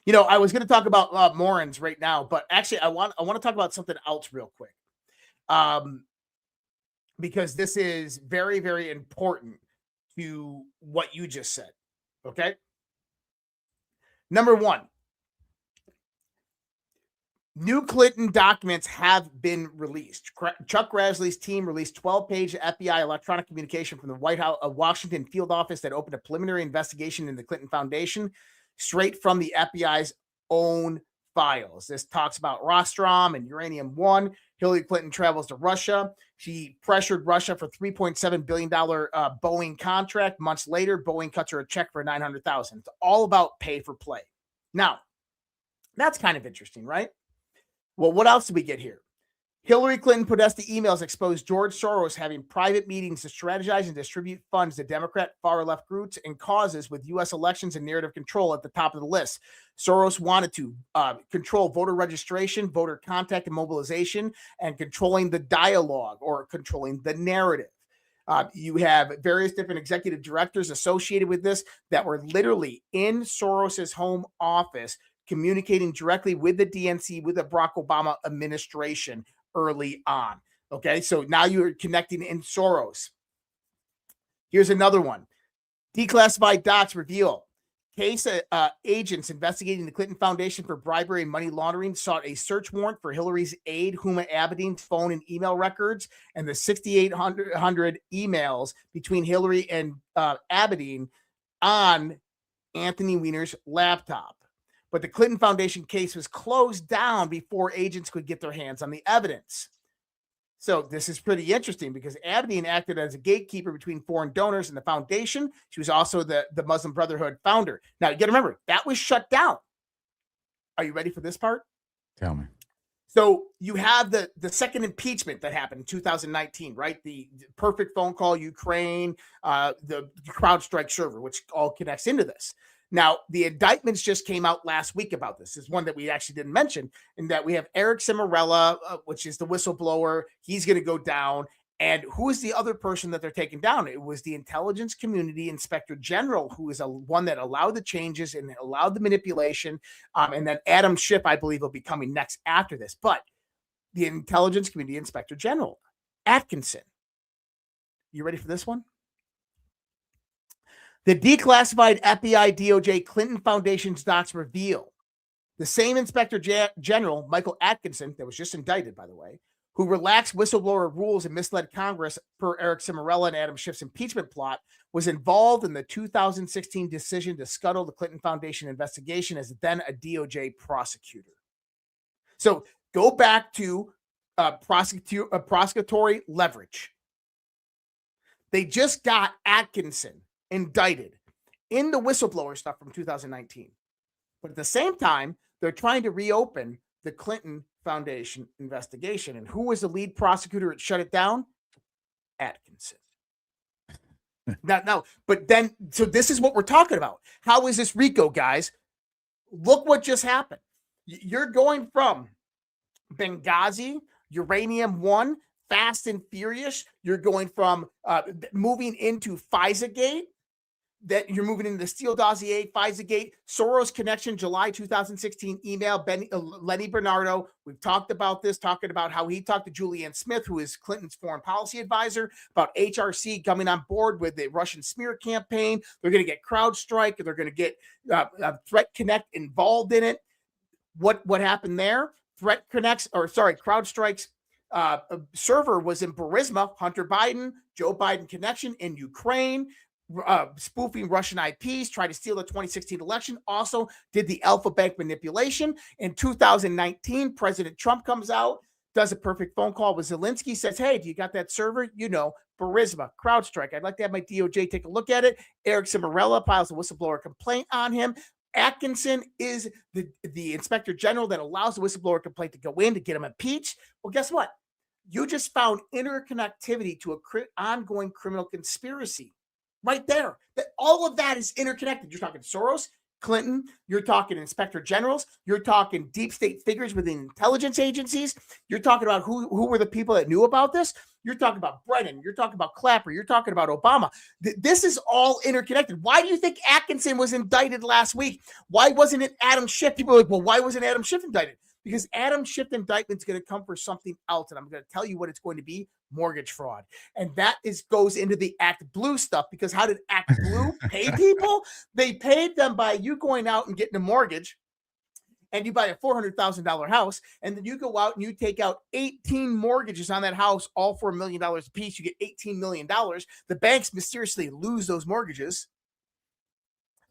Speaker 7: I was going to talk about Morons right now, but actually I want to talk about something else real quick. Because this is very, very important to what you just said. Okay. Number one, new Clinton documents have been released. Chuck Grassley's team released 12-page FBI electronic communication from the White House, Washington field office that opened a preliminary investigation into the Clinton Foundation straight from the FBI's own files. This talks about Rostrom and Uranium One. Hillary Clinton travels to Russia. She pressured Russia for $3.7 billion Boeing contract. Months later, Boeing cuts her a check for $900,000. It's all about pay for play. Now, that's kind of interesting, right? Well, what else did we get here? Hillary Clinton Podesta emails exposed George Soros having private meetings to strategize and distribute funds to Democrat far-left groups and causes with U.S. elections and narrative control at the top of the list. Soros wanted to control voter registration, voter contact and mobilization, and controlling the dialogue or controlling the narrative. You have various different executive directors associated with this that were literally in Soros's home office communicating directly with the DNC, with the Barack Obama administration early on. Okay, so now you're connecting in Soros. Here's another one. Declassified docs reveal case agents investigating the Clinton Foundation for bribery and money laundering sought a search warrant for Hillary's aide, Huma Abedin's phone and email records, and the 6,800 emails between Hillary and Abedin on Anthony Weiner's laptop. But the Clinton Foundation case was closed down before agents could get their hands on the evidence. So this is pretty interesting because Abedin acted as a gatekeeper between foreign donors and the foundation. She was also the Muslim Brotherhood founder. Now, you got to remember, that was shut down. Are you ready for this part?
Speaker 10: Tell me.
Speaker 7: So you have the second impeachment that happened in 2019, right? The perfect phone call, Ukraine, the CrowdStrike server, which all connects into this. Now, the indictments just came out last week about this. This is one that we actually didn't mention, in that we have Eric Cimarella, which is the whistleblower. He's going to go down. And who is the other person that they're taking down? It was the intelligence community inspector general, who is one that allowed the changes and allowed the manipulation. And then Adam Schiff, I believe, will be coming next after this. But the intelligence community inspector general, Atkinson. You ready for this one? The declassified FBI DOJ Clinton Foundation's docs reveal the same inspector general, Michael Atkinson, that was just indicted, by the way, who relaxed whistleblower rules and misled Congress per Eric Cimarella and Adam Schiff's impeachment plot, was involved in the 2016 decision to scuttle the Clinton Foundation investigation as then a DOJ prosecutor. So go back to prosecutory leverage. They just got Atkinson indicted in the whistleblower stuff from 2019. But at the same time, they're trying to reopen the Clinton Foundation investigation. And who was the lead prosecutor that shut it down? Atkinson. So this is what we're talking about. How is this RICO, guys? Look what just happened. You're going from Benghazi, Uranium One, Fast and Furious. You're going from moving into FISA-gate, that you're moving into the Steele dossier, FISA-gate, Soros connection, July 2016 email, Lenny Bernardo. We've talked about this, talking about how he talked to Julianne Smith, who is Clinton's foreign policy advisor, about HRC coming on board with the Russian smear campaign. They're going to get CrowdStrike, they're going to get Threat Connect involved in it. What happened there? CrowdStrike's server was in Burisma, Hunter Biden, Joe Biden connection in Ukraine, spoofing Russian IPs, tried to steal the 2016 election, also did the Alpha Bank manipulation. In 2019, President Trump comes out, does a perfect phone call with Zelensky, says, hey, do you got that server? Burisma, CrowdStrike. I'd like to have my DOJ take a look at it. Eric Cimarella files a whistleblower complaint on him. Atkinson is the inspector general that allows the whistleblower complaint to go in to get him impeached. Well, guess what? You just found interconnectivity to an ongoing criminal conspiracy right there. All of that is interconnected. You're talking Soros, Clinton, you're talking inspector generals, you're talking deep state figures within intelligence agencies, you're talking about who were the people that knew about this, you're talking about Brennan, you're talking about Clapper, you're talking about Obama. This is all interconnected. Why do you think Atkinson was indicted last week? Why wasn't it Adam Schiff? People are like, well, why wasn't Adam Schiff indicted? Because Adam Schiff indictment is going to come for something else, and I'm going to tell you what it's going to be: mortgage fraud. And that goes into the Act Blue stuff, because how did Act Blue pay people? They paid them by you going out and getting a mortgage, and you buy a $400,000 house, and then you go out and you take out 18 mortgages on that house, all for $1 million a piece. You get $18 million. The banks mysteriously lose those mortgages,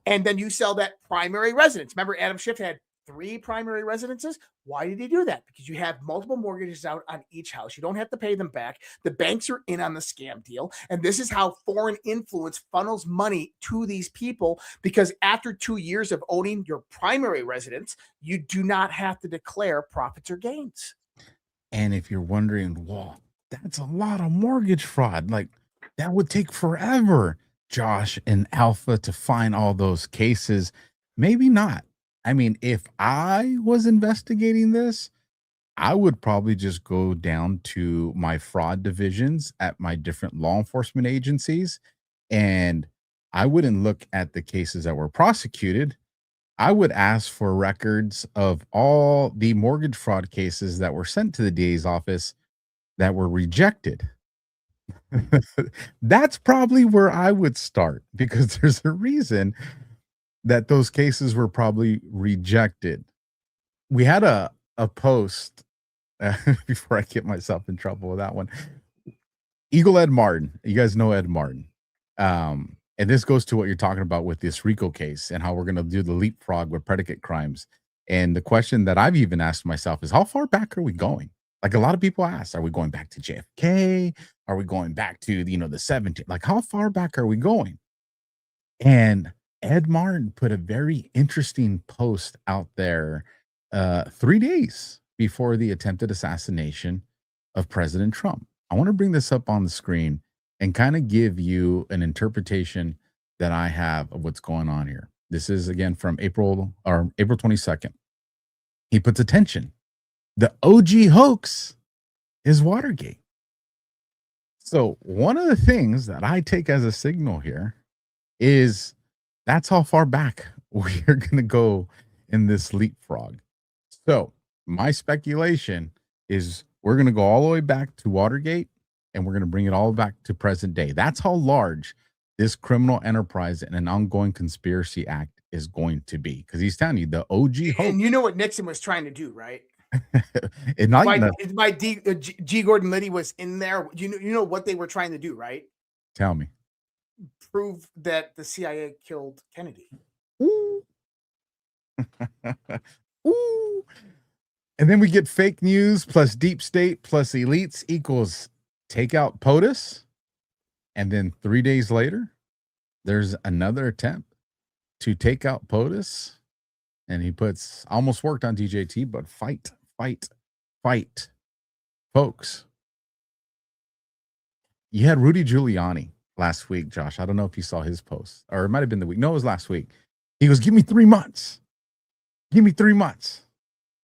Speaker 7: and then you sell that primary residence. Remember, Adam Schiff had 3 primary residences. Why did he do that? Because you have multiple mortgages out on each house. You don't have to pay them back. The banks are in on the scam deal. And this is how foreign influence funnels money to these people, because after 2 years of owning your primary residence, you do not have to declare profits or gains.
Speaker 10: And if you're wondering, well, that's a lot of mortgage fraud. Like, that would take forever, Josh and Alpha, to find all those cases. Maybe not. I mean, if I was investigating this, I would probably just go down to my fraud divisions at my different law enforcement agencies, and I wouldn't look at the cases that were prosecuted. I would ask for records of all the mortgage fraud cases that were sent to the DA's office that were rejected. That's probably where I would start, because there's a reason that those cases were probably rejected. We had a post before I get myself in trouble with that one. Eagle Ed Martin. You guys know Ed Martin. And this goes to what you're talking about with this RICO case and how we're going to do the leapfrog with predicate crimes. And the question that I've even asked myself is, how far back are we going? Like a lot of people ask, are we going back to JFK? Are we going back to, the 17th? Like, how far back are we going? And Ed Martin put a very interesting post out there 3 days before the attempted assassination of President Trump. I want to bring this up on the screen and kind of give you an interpretation that I have of what's going on here. This is again from April 22nd. He puts attention. The OG hoax is Watergate. So one of the things that I take as a signal here is that's how far back we're going to go in this leapfrog. So my speculation is we're going to go all the way back to Watergate, and we're going to bring it all back to present day. That's how large this criminal enterprise and an ongoing conspiracy act is going to be. Because he's telling you the OG hoax.
Speaker 7: And you know what Nixon was trying to do, right?
Speaker 10: It not
Speaker 7: G. Gordon Liddy was in there. You know what they were trying to do, right?
Speaker 10: Tell me.
Speaker 7: Prove that the CIA killed Kennedy.
Speaker 10: Ooh. Ooh. And then we get fake news plus deep state plus elites equals take out POTUS. And then 3 days later, there's another attempt to take out POTUS. And he puts, almost worked on DJT, but fight. Folks, you had Rudy Giuliani last week, Josh. I don't know if you saw his post, or it might have been the week. No, it was last week. He goes, give me 3 months. Give me 3 months.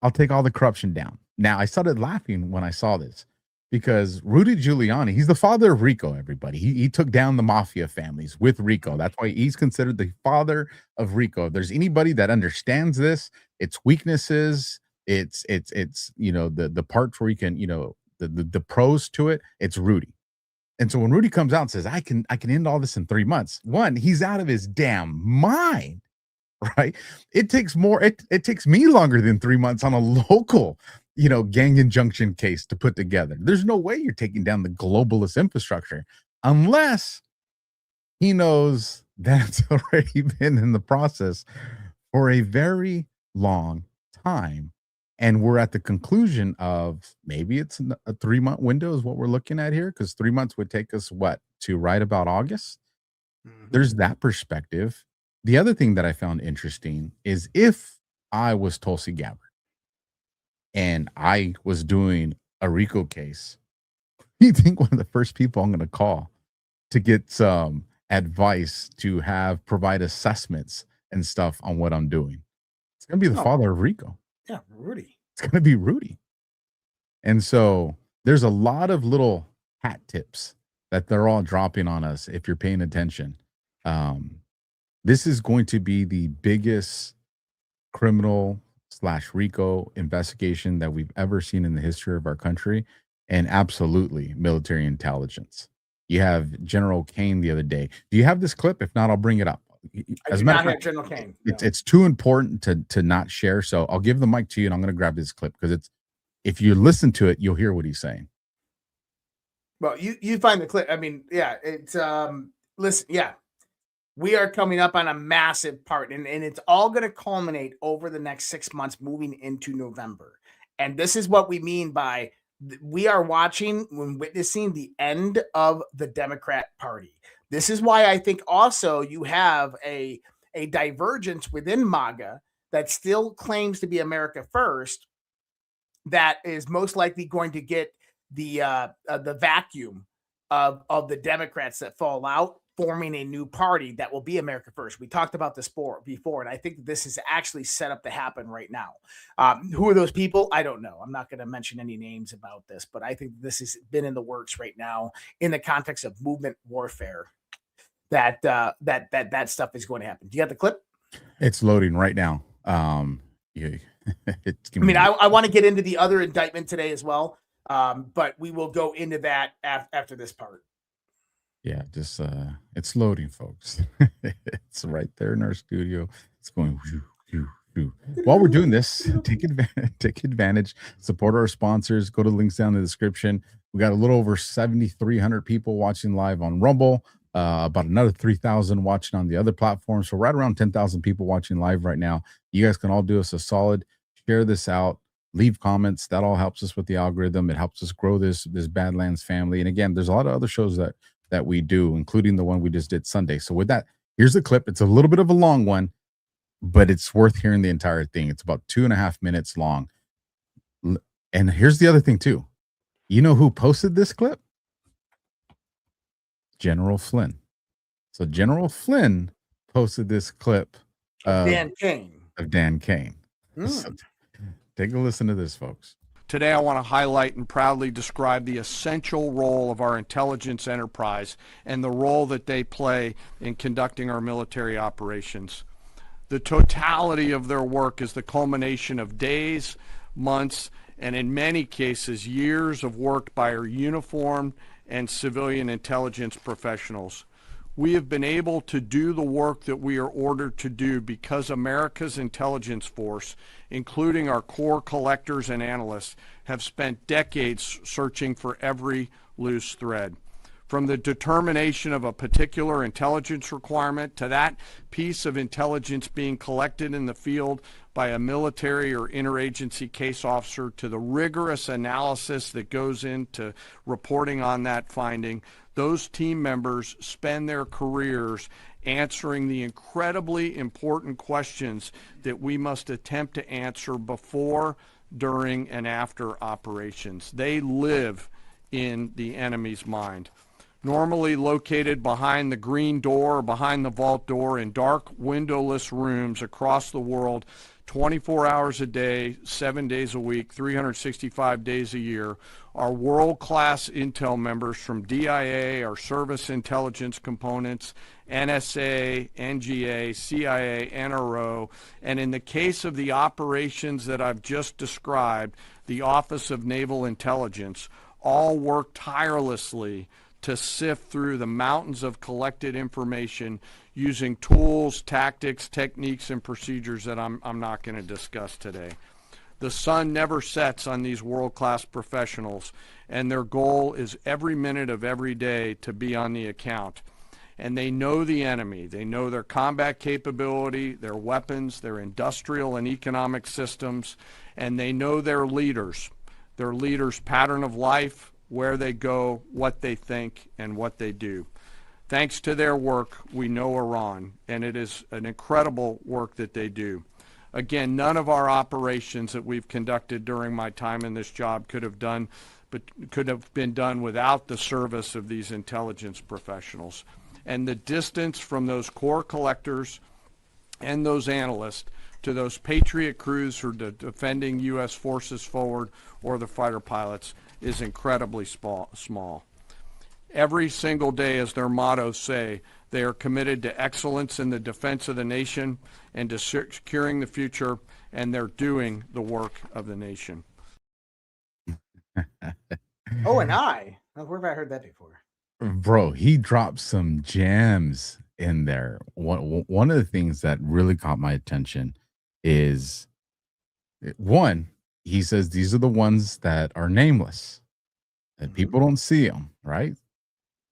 Speaker 10: I'll take all the corruption down. Now, I started laughing when I saw this because Rudy Giuliani, he's the father of RICO, everybody. He took down the mafia families with RICO. That's why he's considered the father of RICO. If there's anybody that understands this, its weaknesses, it's the parts where you can, the pros to it, it's Rudy. And so when Rudy comes out and says, I can end all this in 3 months, one, he's out of his damn mind. Right. It takes more. It takes me longer than 3 months on a local, gang injunction case to put together. There's no way you're taking down the globalist infrastructure unless he knows that's already been in the process for a very long time. And we're at the conclusion of maybe it's a 3 month window is what we're looking at here, because 3 months would take us to right about August. Mm-hmm. There's that perspective. The other thing that I found interesting is if I was Tulsi Gabbard and I was doing a RICO case, you think one of the first people I'm going to call to get some advice to provide assessments and stuff on what I'm doing? It's going to be the father of RICO.
Speaker 7: Yeah, Rudy.
Speaker 10: It's going to be Rudy. And so there's a lot of little hat tips that they're all dropping on us if you're paying attention. This is going to be the biggest criminal / RICO investigation that we've ever seen in the history of our country, and absolutely military intelligence. You have General Kane the other day. Do you have this clip? If not, I'll bring it up.
Speaker 7: As a matter of fact, General Kane.
Speaker 10: It's too important to not share. So I'll give the mic to you, and I'm going to grab this clip because if you listen to it, you'll hear what he's saying.
Speaker 7: Well, you find the clip. I mean, yeah, it's listen, yeah. We are coming up on a massive part, and it's all going to culminate over the next 6 months moving into November. And this is what we mean by we are watching and witnessing the end of the Democrat Party. This is why I think also you have a divergence within MAGA that still claims to be America first, that is most likely going to get the vacuum of the Democrats that fall out, forming a new party that will be America first. We talked about this before, and I think this is actually set up to happen right now. Who are those people? I don't know. I'm not going to mention any names about this, but I think this has been in the works right now in the context of movement warfare. That stuff is going to happen. Do you have the clip?
Speaker 10: It's loading right now. Yeah, it's
Speaker 7: I mean, I want to get into the other indictment today as well, but we will go into that after this part.
Speaker 10: yeah, just it's loading, folks. It's right there in our studio. It's going whew, whew, whew. While we're doing this, take advantage, support our sponsors. Go to the links down in the description. We got a little over 7,300 people watching live on Rumble, about another 3,000 watching on the other platforms. So right around 10,000 people watching live right now. You guys can all do us a solid, share this out, leave comments. That all helps us with the algorithm. It helps us grow this Badlands family. And again, there's a lot of other shows that we do, including the one we just did Sunday. So with that, here's the clip. It's a little bit of a long one, but it's worth hearing the entire thing. It's about 2.5 minutes long. And here's the other thing too. You know who posted this clip? General Flynn. So General Flynn posted this clip
Speaker 7: of Dan Cain.
Speaker 10: So take a listen to this, folks.
Speaker 13: Today, I want to highlight and proudly describe the essential role of our intelligence enterprise and the role that they play in conducting our military operations. The totality of their work is the culmination of days, months, and in many cases, years of work by our uniformed and civilian intelligence professionals. We have been able to do the work that we are ordered to do because America's intelligence force, including our core collectors and analysts, have spent decades searching for every loose thread. From the determination of a particular intelligence requirement to that piece of intelligence being collected in the field by a military or interagency case officer, to the rigorous analysis that goes into reporting on that finding, those team members spend their careers answering the incredibly important questions that we must attempt to answer before, during, and after operations. They live in the enemy's mind. Normally located behind the green door or behind the vault door in dark, windowless rooms across the world, 24 hours a day, 7 days a week, 365 days a year, are world-class intel members from DIA, our service intelligence components, NSA, NGA, CIA, NRO, and in the case of the operations that I've just described, the Office of Naval Intelligence, all work tirelessly to sift through the mountains of collected information using tools, tactics, techniques, and procedures that I'm not going to discuss today. The sun never sets on these world-class professionals, and their goal is every minute of every day to be on the account. And they know the enemy. They know their combat capability, their weapons, their industrial and economic systems, and they know their leaders' pattern of life, where they go, what they think, and what they do. Thanks to their work, we know Iran, and it is an incredible work that they do. Again, none of our operations that we've conducted during my time in this job could have been done without the service of these intelligence professionals. And the distance from those core collectors and those analysts to those Patriot crews who are defending U.S. forces forward or the fighter pilots is incredibly small. Every single day, as their mottos say, they are committed to excellence in the defense of the nation and to securing the future, and they're doing the work of the nation.
Speaker 7: Oh, and where have I heard that before?
Speaker 10: Bro, he dropped some gems in there. One of the things that really caught my attention is, one, he says these are the ones that are nameless, that people don't see them, right?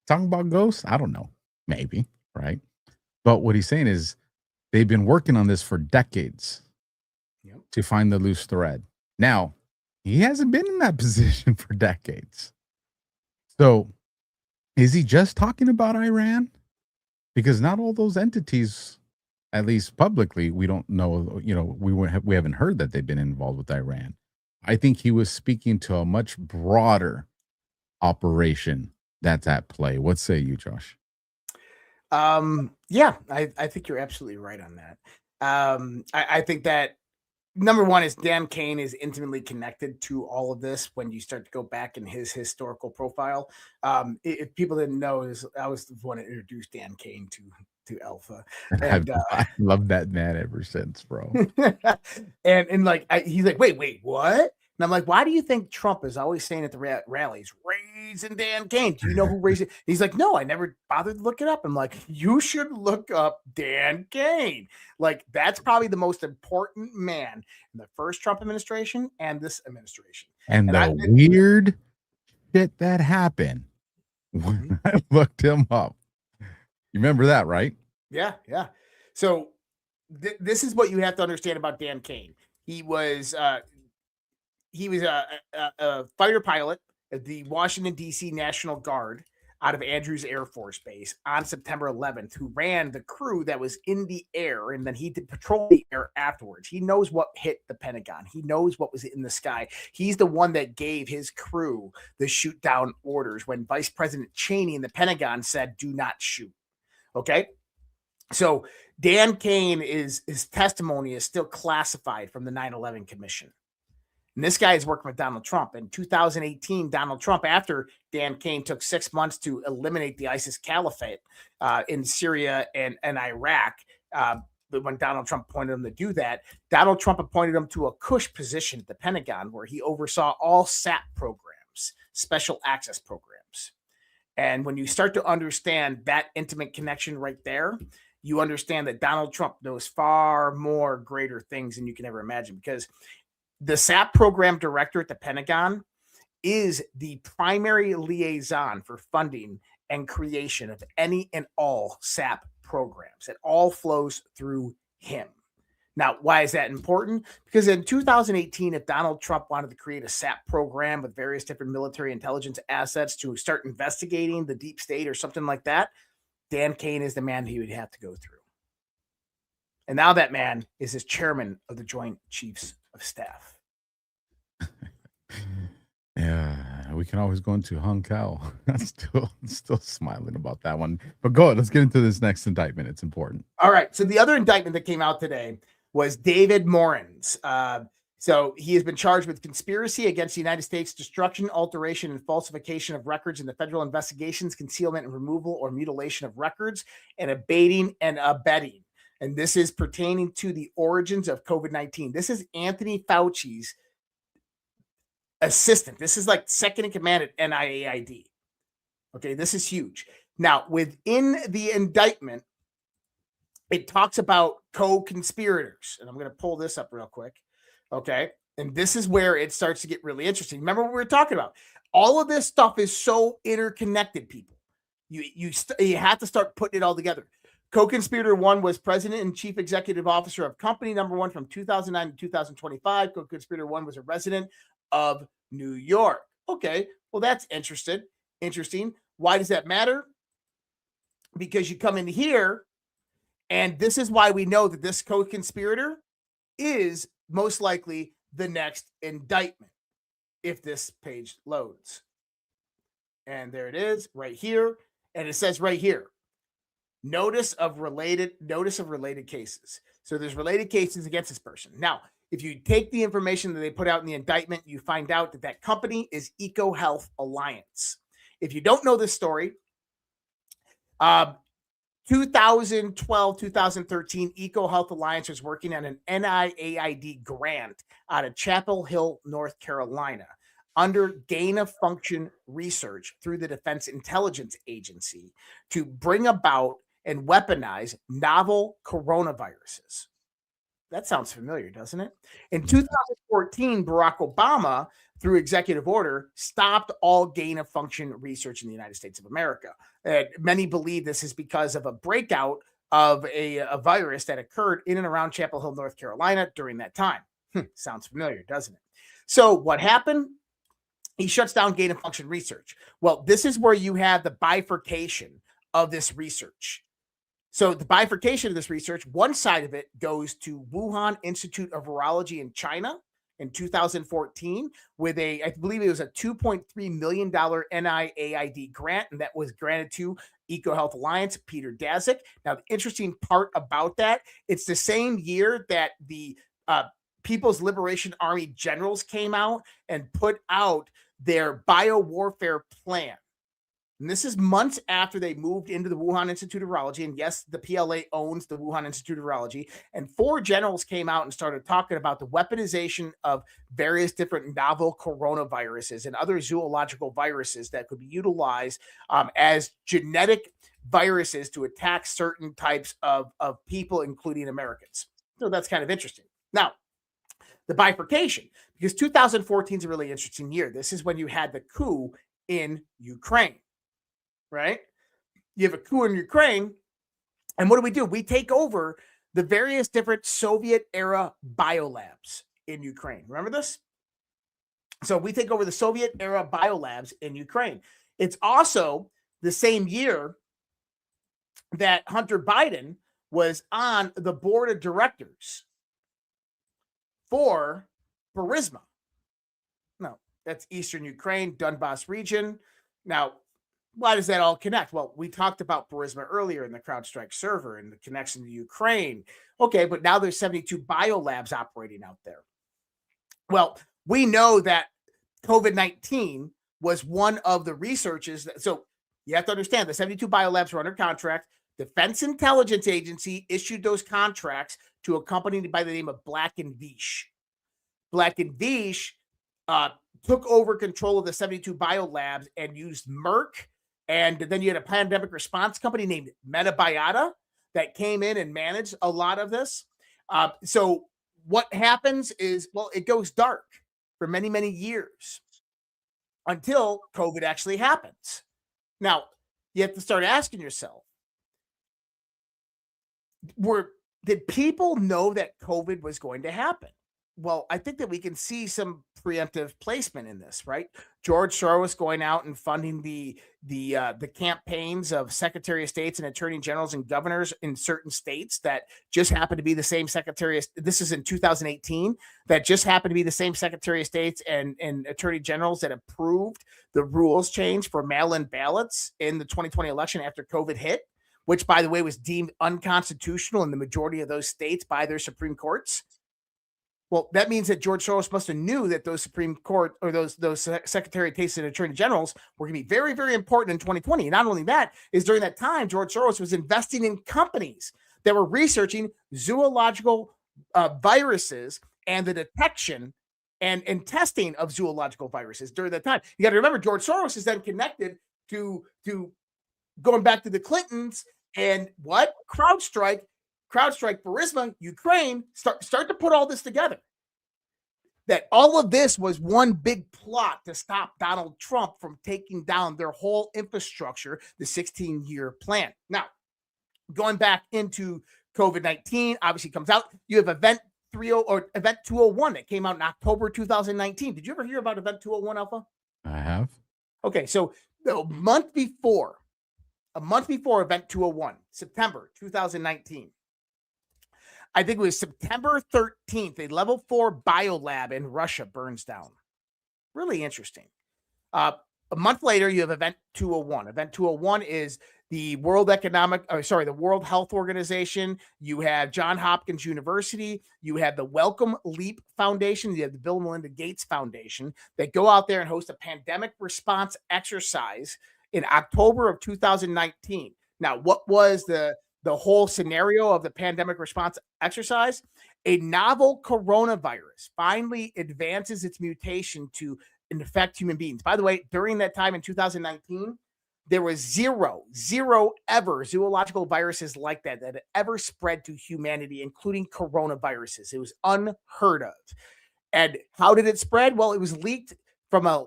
Speaker 10: Talking about ghosts? I don't know. Maybe, right? But what he's saying is they've been working on this for decades to find the loose thread. Now, he hasn't been in that position for decades. So is he just talking about Iran? Because not all those entities, at least publicly, we don't know, we haven't heard that they've been involved with Iran. I think he was speaking to a much broader operation that's at play. What say you, Josh?
Speaker 7: Yeah, I think you're absolutely right on that. I think that number one is Dan Cain is intimately connected to all of this. When you start to go back in his historical profile, if people didn't know, I was the one that introduced Dan Cain to Alpha.
Speaker 10: I've
Speaker 7: And
Speaker 10: I love that man ever since, bro.
Speaker 7: and like he's like, wait, what? And I'm like, why do you think Trump is always saying at the rallies, raising Dan Cain? Do you know who raised it? He's like, no, I never bothered to look it up. I'm like, you should look up Dan Cain. Like, that's probably the most important man in the first Trump administration and this administration.
Speaker 10: And the weird shit that happened when I looked him up. You remember that, right?
Speaker 7: Yeah. So this is what you have to understand about Dan Cain. He was a fighter pilot at the Washington, D.C. National Guard out of Andrews Air Force Base on September 11th, who ran the crew that was in the air, and then he did patrol the air afterwards. He knows what hit the Pentagon. He knows what was in the sky. He's the one that gave his crew the shoot down orders when Vice President Cheney in the Pentagon said, do not shoot. Okay? So Dan Cain, his testimony is still classified from the 9/11 Commission. And this guy is working with Donald Trump. In 2018, Donald Trump, after Dan Cain took 6 months to eliminate the ISIS caliphate in Syria and Iraq, when Donald Trump appointed him to do that, Donald Trump appointed him to a cush position at the Pentagon where he oversaw all SAP programs, special access programs. And when you start to understand that intimate connection right there, you understand that Donald Trump knows far more greater things than you can ever imagine, because the SAP program director at the Pentagon is the primary liaison for funding and creation of any and all SAP programs. It all flows through him. Now, why is that important? Because in 2018, if Donald Trump wanted to create a SAP program with various different military intelligence assets to start investigating the deep state or something like that, Dan Cain is the man he would have to go through. And now that man is his chairman of the Joint Chiefs of Staff.
Speaker 10: Yeah, we can always go into Hung Cow. I'm still smiling about that one. But go ahead, let's get into this next indictment. It's important.
Speaker 7: All right. So the other indictment that came out today was David Morin's. So he has been charged with conspiracy against the United States, destruction, alteration, and falsification of records in the federal investigations, concealment and removal or mutilation of records, and abating and abetting. And this is pertaining to the origins of COVID-19. This is Anthony Fauci's assistant. This is like second in command at NIAID. Okay, this is huge. Now, within the indictment, it talks about co-conspirators. And I'm going to pull this up real quick. Okay. And this is where it starts to get really interesting. Remember what we were talking about? All of this stuff is so interconnected, people. You have to start putting it all together. Co-conspirator 1 was president and chief executive officer of company number 1 from 2009 to 2025. Co-conspirator 1 was a resident of New York. Okay. Well, that's interesting. Why does that matter? Because you come in here, and this is why we know that this co-conspirator is most likely the next indictment if this page loads. And there it is right here. And it says right here, notice of related cases. So there's related cases against this person. Now, if you take the information that they put out in the indictment, you find out that that company is EcoHealth Alliance. If you don't know this story, 2012, 2013, EcoHealth Alliance was working on an NIAID grant out of Chapel Hill, North Carolina, under gain of function research through the Defense Intelligence Agency to bring about and weaponize novel coronaviruses. That sounds familiar, doesn't it? In 2014, Barack Obama, through executive order, stopped all gain of function research in the United States of America. Many believe this is because of a breakout of a virus that occurred in and around Chapel Hill, North Carolina during that time. Sounds familiar, doesn't it? So what happened? He shuts down gain of function research. Well, this is where you have the bifurcation of this research. So the bifurcation of this research, one side of it goes to Wuhan Institute of Virology in China in 2014 with I believe it was a $2.3 million NIAID grant, and that was granted to EcoHealth Alliance, Peter Daszak. Now, the interesting part about that, it's the same year that the People's Liberation Army generals came out and put out their biowarfare plan. And this is months after they moved into the Wuhan Institute of Virology. And yes, the PLA owns the Wuhan Institute of Virology. And 4 generals came out and started talking about the weaponization of various different novel coronaviruses and other zoological viruses that could be utilized as genetic viruses to attack certain types of people, including Americans. So that's kind of interesting. Now, the bifurcation, because 2014 is a really interesting year. This is when you had the coup in Ukraine, right? You have a coup in Ukraine, and what do? We take over the various different Soviet-era biolabs in Ukraine. Remember this? So we take over the Soviet-era biolabs in Ukraine. It's also the same year that Hunter Biden was on the board of directors for Burisma. No, that's Eastern Ukraine, Donbass region. Now, why does that all connect? Well, we talked about Burisma earlier in the CrowdStrike server and the connection to Ukraine. Okay, but now there's 72 biolabs operating out there. Well, we know that COVID-19 was one of the researches. So you have to understand the 72 biolabs were under contract. Defense Intelligence Agency issued those contracts to a company by the name of Black & Veatch. Black & Veatch took over control of the 72 biolabs and used Merck. And then you had a pandemic response company named Metabiota that came in and managed a lot of this. So what happens is, well, it goes dark for many, many years until COVID actually happens. Now, you have to start asking yourself, did people know that COVID was going to happen? Well, I think that we can see some preemptive placement in this, right? George Soros going out and funding the campaigns of Secretary of States and Attorney Generals and governors in certain states that just happen to be the same Secretary of, this is in 2018, that just happened to be the same Secretary of States and Attorney Generals that approved the rules change for mail-in ballots in the 2020 election after COVID hit, which, by the way, was deemed unconstitutional in the majority of those states by their Supreme Courts. Well, that means that George Soros must have knew that those Supreme Court or those Secretary of State and Attorney Generals were going to be very, very important in 2020. And not only that, is during that time, George Soros was investing in companies that were researching zoological viruses and the detection and testing of zoological viruses during that time. You got to remember, George Soros is then connected to going back to the Clintons and what? CrowdStrike, Burisma, Ukraine, start to put all this together. That all of this was one big plot to stop Donald Trump from taking down their whole infrastructure, the 16-year plan. Now, going back into COVID-19, obviously comes out. You have Event 201 that came out in October 2019. Did you ever hear about Event 201, Alpha?
Speaker 10: I have.
Speaker 7: Okay, so a month before Event 201, September 2019, I think it was September 13th, a level 4 biolab in Russia burns down. Really interesting. A month later, you have Event 201. Event 201 is the World Health Organization. You have Johns Hopkins University. You have the Wellcome Leap Foundation. You have the Bill and Melinda Gates Foundation that go out there and host a pandemic response exercise in October of 2019. Now, what was the whole scenario of the pandemic response exercise? A novel coronavirus finally advances its mutation to infect human beings. By the way, during that time in 2019, there was zero ever zoological viruses like that had ever spread to humanity, including coronaviruses. It was unheard of. And how did it spread? Well, it was leaked from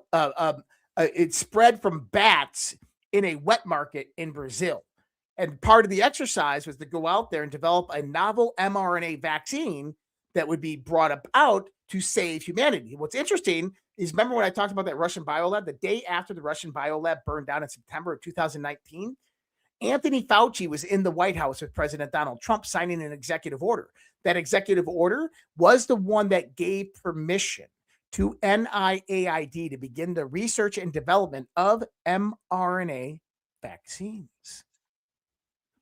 Speaker 7: it spread from bats in a wet market in Brazil. And part of the exercise was to go out there and develop a novel mRNA vaccine that would be brought out to save humanity. What's interesting is, remember when I talked about that Russian biolab? The day after the Russian biolab burned down in September of 2019, Anthony Fauci was in the White House with President Donald Trump signing an executive order. That executive order was the one that gave permission to NIAID to begin the research and development of mRNA vaccines.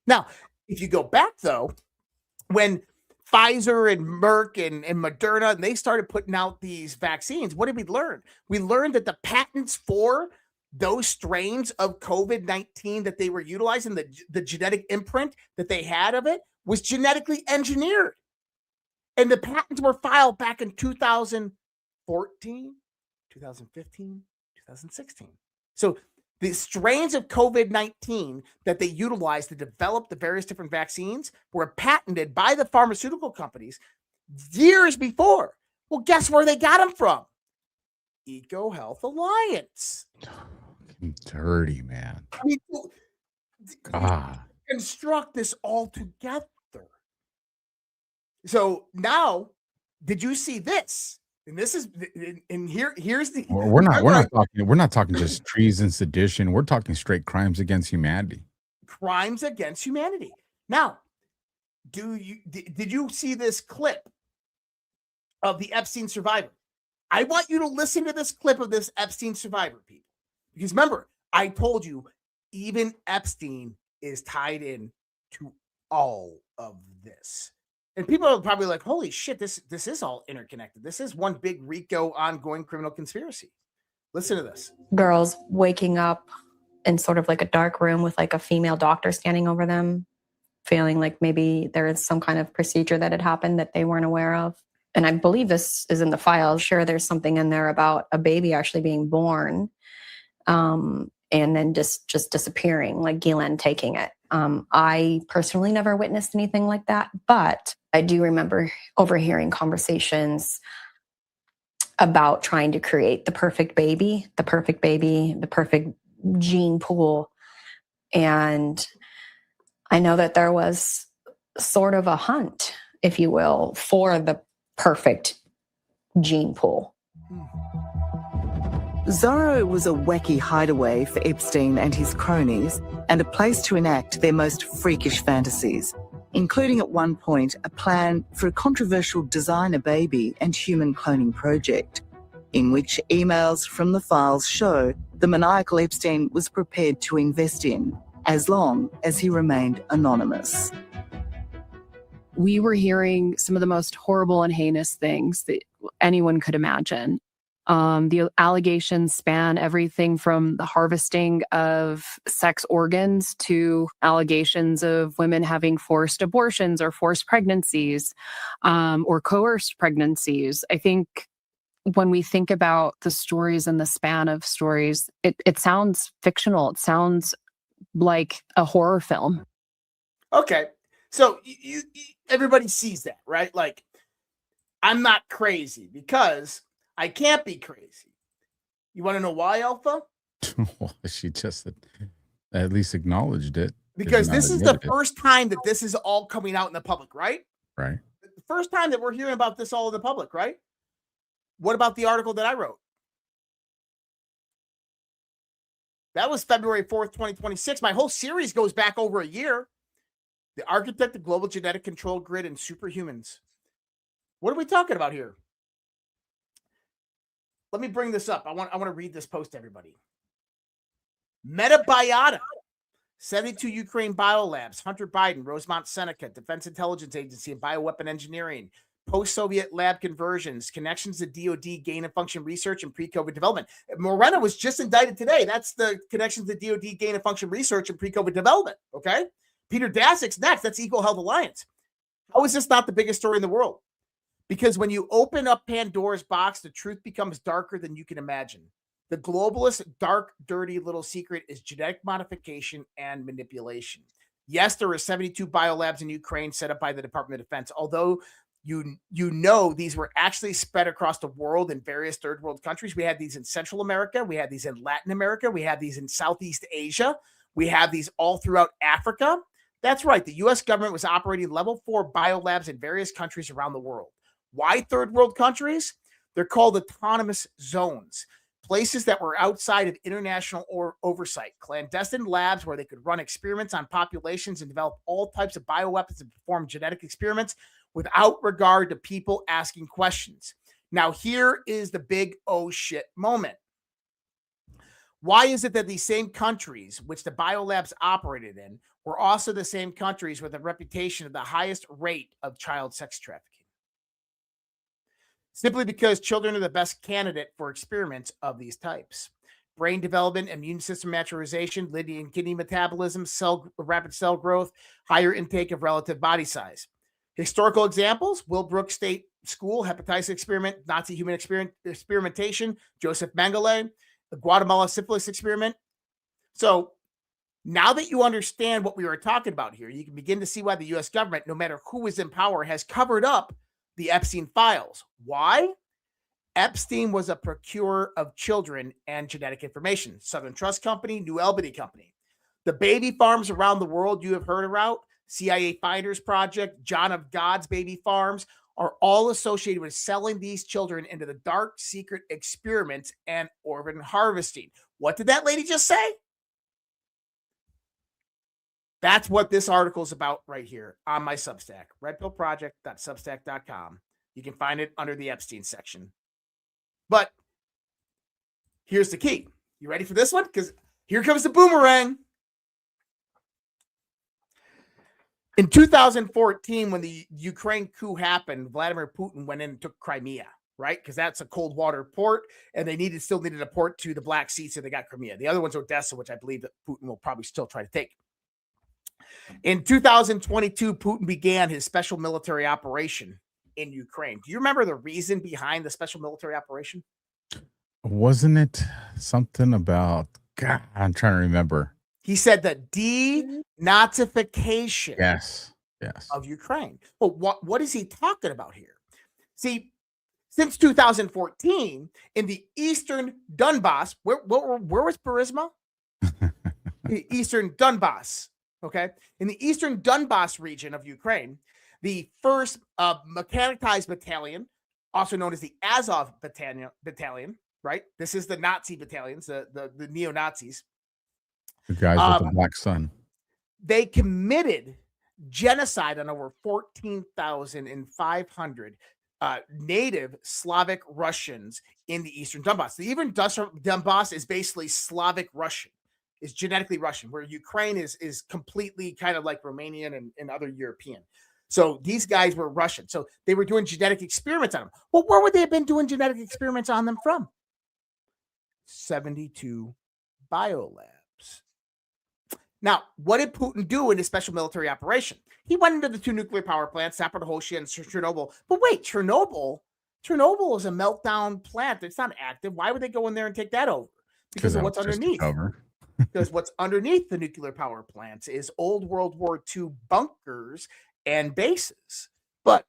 Speaker 7: Now, if you go back, though, when Pfizer and Merck and Moderna, and they started putting out these vaccines, what did we learn? We learned that the patents for those strains of COVID-19 that they were utilizing, the genetic imprint that they had of it was genetically engineered. And the patents were filed back in 2014, 2015, 2016. So the strains of COVID-19 that they utilized to develop the various different vaccines were patented by the pharmaceutical companies years before. Well, guess where they got them from? EcoHealth Alliance.
Speaker 10: Dirty, man.
Speaker 7: I mean,
Speaker 10: Ah.
Speaker 7: construct this all together. So now, did you see this? And this is, and here's the.
Speaker 10: We're not talking just treason, sedition. We're talking straight crimes against humanity.
Speaker 7: Crimes against humanity. Now, did you see this clip of the Epstein survivor? I want you to listen to this clip of this Epstein survivor, people, because remember, I told you, even Epstein is tied in to all of this. And people are probably like, holy shit, this is all interconnected. This is one big RICO ongoing criminal conspiracy. Listen to this.
Speaker 14: Girls waking up in sort of like a dark room with like a female doctor standing over them, feeling like maybe there is some kind of procedure that had happened that they weren't aware of. And I believe this is in the file. Sure, there's something in there about a baby actually being born and then just disappearing, like Ghislaine taking it. I personally never witnessed anything like that, but I do remember overhearing conversations about trying to create the perfect baby, the perfect gene pool. And I know that there was sort of a hunt, if you will, for the perfect gene pool.
Speaker 15: Zorro was a wacky hideaway for Epstein and his cronies, and a place to enact their most freakish fantasies, including at one point a plan for a controversial designer baby and human cloning project, in which emails from the files show the maniacal Epstein was prepared to invest in, as long as he remained anonymous.
Speaker 16: We were hearing some of the most horrible and heinous things that anyone could imagine. The allegations span everything from the harvesting of sex organs to allegations of women having forced abortions or forced pregnancies or coerced pregnancies. I think when we think about the stories and the span of stories, it sounds fictional. It sounds like a horror film.
Speaker 7: Okay. So you everybody sees that, right? Like, I'm not crazy because I can't be crazy. You want to know why, Alpha?
Speaker 10: Well, she just at least acknowledged it.
Speaker 7: Because this is the first time that this is all coming out in the public, right?
Speaker 10: Right.
Speaker 7: The first time that we're hearing about this all in the public, right? What about the article that I wrote? That was February 4th, 2026. My whole series goes back over a year. The Architect of Global Genetic Control Grid and Superhumans. What are we talking about here? Let me bring this up. I want to read this post to everybody. Metabiota, 72 Ukraine biolabs, Hunter Biden, Rosemont Seneca, Defense Intelligence Agency, and Bioweapon Engineering, post-Soviet lab conversions, connections to DoD gain of function research and pre-COVID development. Morena was just indicted today. That's the connections to DoD gain of function research and pre-COVID development. Okay. Peter Daszak's next. That's EcoHealth Alliance. How is this not the biggest story in the world? Because when you open up Pandora's box, the truth becomes darker than you can imagine. The globalist, dark, dirty little secret is genetic modification and manipulation. Yes, there are 72 biolabs in Ukraine set up by the Department of Defense, although you know these were actually spread across the world in various third world countries. We had these in Central America. We had these in Latin America. We had these in Southeast Asia. We have these all throughout Africa. That's right. The U.S. government was operating level 4 biolabs in various countries around the world. Why third world countries? They're called autonomous zones, places that were outside of international oversight, clandestine labs where they could run experiments on populations and develop all types of bioweapons and perform genetic experiments without regard to people asking questions. Now, here is the big oh shit moment. Why is it that these same countries, which the biolabs operated in, were also the same countries with a reputation of the highest rate of child sex trafficking? Simply because children are the best candidate for experiments of these types. brain development, immune system maturation, liver and kidney metabolism, rapid cell growth, higher intake of relative body size. Historical examples: Willbrook State School, hepatitis experiment, Nazi human experimentation, Joseph Mengele, the Guatemala syphilis experiment. So now that you understand what we were talking about here, you can begin to see why the U.S. government, no matter who is in power, has covered up the Epstein files. Why? Epstein was a procurer of children and genetic information. Southern Trust Company, New Albany Company. The baby farms around the world you have heard about, CIA Finders Project, John of God's baby farms, are all associated with selling these children into the dark secret experiments and organ harvesting. What did that lady just say? That's what this article is about right here on my Substack, redpillproject.substack.com. You can find it under the Epstein section. But here's the key. You ready for this one? Because here comes the boomerang. In 2014, when the Ukraine coup happened, Vladimir Putin went in and took Crimea, right? Because that's a cold water port, and they still needed a port to the Black Sea, so they got Crimea. The other one's Odessa, which I believe that Putin will probably still try to take. In 2022, Putin began his special military operation in Ukraine. Do you remember the reason behind the special military operation?
Speaker 10: Wasn't it something about, God, I'm trying to remember.
Speaker 7: He said the denazification
Speaker 10: Yes.
Speaker 7: of Ukraine. Well, what is he talking about here? See, since 2014, in the eastern Donbass, where was Burisma? The eastern Donbass, okay? In the eastern Donbass region of Ukraine, the 1st Mechanized Battalion, also known as the Azov Battalion, right? This is the Nazi battalions, the neo-Nazis.
Speaker 10: The guys with the black sun.
Speaker 7: They committed genocide on over 14,500 native Slavic Russians in the eastern Donbass. The eastern Donbass is basically Slavic Russian, is genetically Russian, where Ukraine is completely kind of like Romanian and other European. So these guys were Russian. So they were doing genetic experiments on them. Well, where would they have been doing genetic experiments on them from? 72 biolabs. Now, what did Putin do in his special military operation? He went into the 2 nuclear power plants, Zaporizhzhia and Chernobyl. But wait, Chernobyl is a meltdown plant. It's not active. Why would they go in there and take that over? Because of what's underneath. Because what's underneath the nuclear power plants is old World War II bunkers and bases. But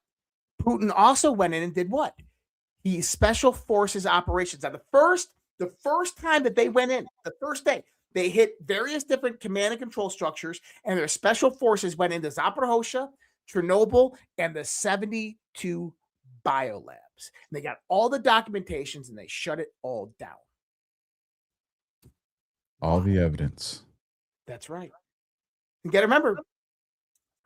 Speaker 7: Putin also went in and did what? He special forces operations. Now, the first time that they went in, the first day, they hit various different command and control structures, and their special forces went into Zaporizhzhia, Chernobyl, and the 72 biolabs. And they got all the documentations, and they shut it all down.
Speaker 10: All the evidence.
Speaker 7: That's right. You got to remember,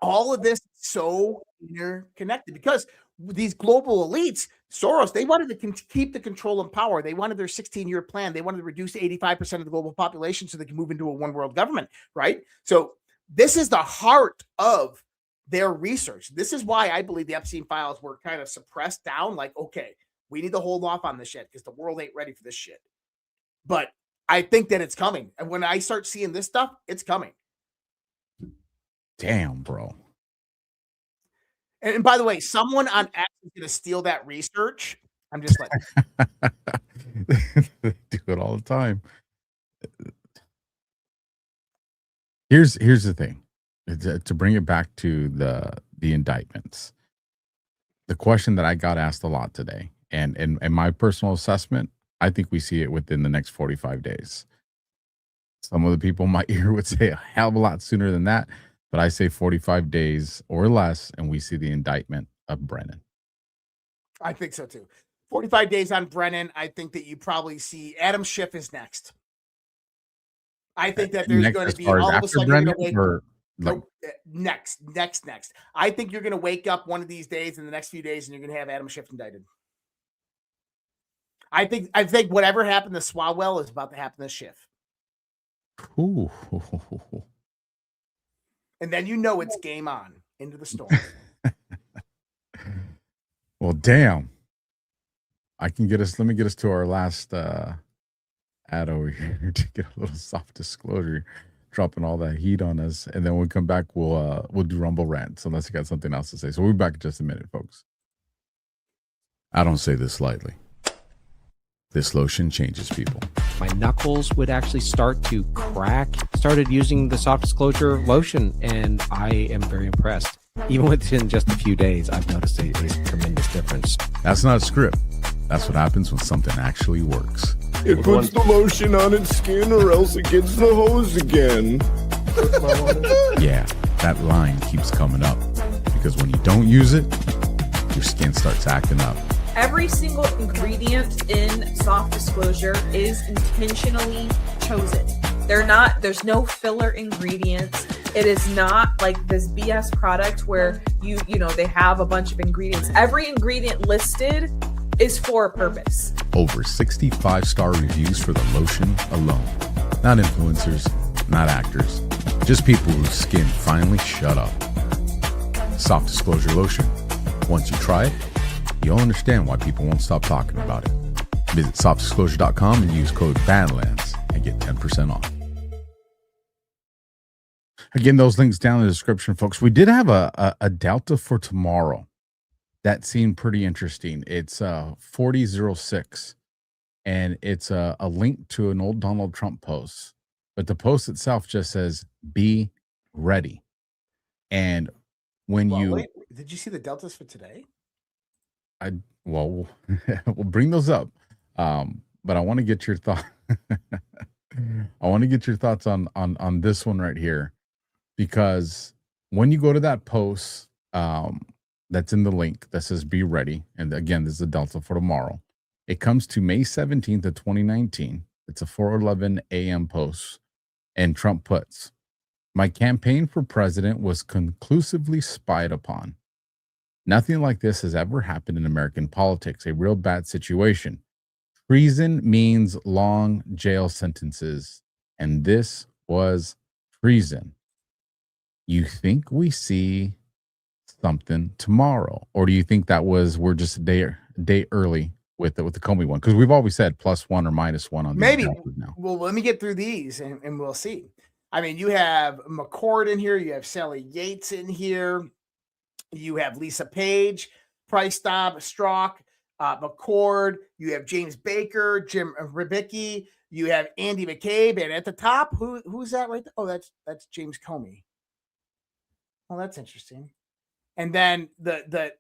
Speaker 7: all of this is so interconnected because these global elites, Soros, they wanted to keep the control and power. They wanted their 16-year plan. They wanted to reduce 85% of the global population so they can move into a one-world government, right? So this is the heart of their research. This is why I believe the Epstein files were kind of suppressed down. Like, okay, we need to hold off on this shit because the world ain't ready for this shit. But I think that it's coming. And when I start seeing this stuff, it's coming.
Speaker 10: Damn, bro.
Speaker 7: And by the way, someone on X is going to steal that research. I'm just like,
Speaker 10: they do it all the time. Here's the thing. To bring it back to the indictments. The question that I got asked a lot today, and in my personal assessment, I think we see it within the next 45 days. Some of the people in my ear would say a hell of a lot sooner than that. But I say 45 days or less, and we see the indictment of Brennan.
Speaker 7: I think so too. 45 days on Brennan. I think that you probably see Adam Schiff is next. I think that there's going to be all of a sudden
Speaker 10: Brennan,
Speaker 7: next. I think you're going to wake up one of these days in the next few days, and you're going to have Adam Schiff indicted. I think whatever happened to Swalwell is about to happen to Schiff.
Speaker 10: Ooh.
Speaker 7: And then you know it's game on into the storm.
Speaker 10: Well, damn. Let me get us to our last ad over here to get a little soft disclosure, dropping all that heat on us, and then when we come back, we'll do Rumble rants unless you got something else to say. So we'll be back in just a minute, folks. I don't say this lightly. This lotion changes people.
Speaker 17: My knuckles would actually start to crack. Started using the soft disclosure lotion, and I am very impressed. Even within just a few days, I've noticed a tremendous difference.
Speaker 10: That's not a script. That's what happens when something actually works.
Speaker 18: It puts the lotion on its skin or else it gets the hose again.
Speaker 10: Yeah, that line keeps coming up because when you don't use it, your skin starts acting up.
Speaker 19: Every single ingredient in soft disclosure is intentionally chosen. There's no filler ingredients. It is not like this BS product where they have a bunch of ingredients. Every ingredient listed is for a purpose.
Speaker 10: Over 65-star reviews for the lotion alone. Not influencers, not actors, just people whose skin finally shut up. Soft disclosure lotion. Once you try it, you'll understand why people won't stop talking about it. Visit softdisclosure.com and use code BADLANDS and get 10% off. Again, those links down in the description, folks. We did have a Delta for tomorrow. That seemed pretty interesting. It's 4006, and it's a link to an old Donald Trump post. But the post itself just says, be ready. And when
Speaker 7: wait, did you see the Deltas for today?
Speaker 10: We'll bring those up. But I want to get your thought. I want to get your thoughts on this one right here, because when you go to that post, that's in the link that says be ready. And again, this is a Delta for tomorrow. It comes to May 17th of 2019. It's a 4:11 a.m. post. And Trump puts, my campaign for president was conclusively spied upon. Nothing like this has ever happened in American politics. A real bad situation. Treason means long jail sentences. And this was treason. You think we see something tomorrow, or do you think we're just a day early with the Comey one? Because we've always said +1 or -1 on
Speaker 7: maybe.
Speaker 10: Now.
Speaker 7: Well, let me get through these and we'll see. I mean, you have McCord in here, you have Sally Yates in here, you have Lisa Page, Price Strock, McCord, you have James Baker, Jim Ribicki, you have Andy McCabe, and at the top, who's that right there? Oh, that's James Comey. Well, that's interesting. And then the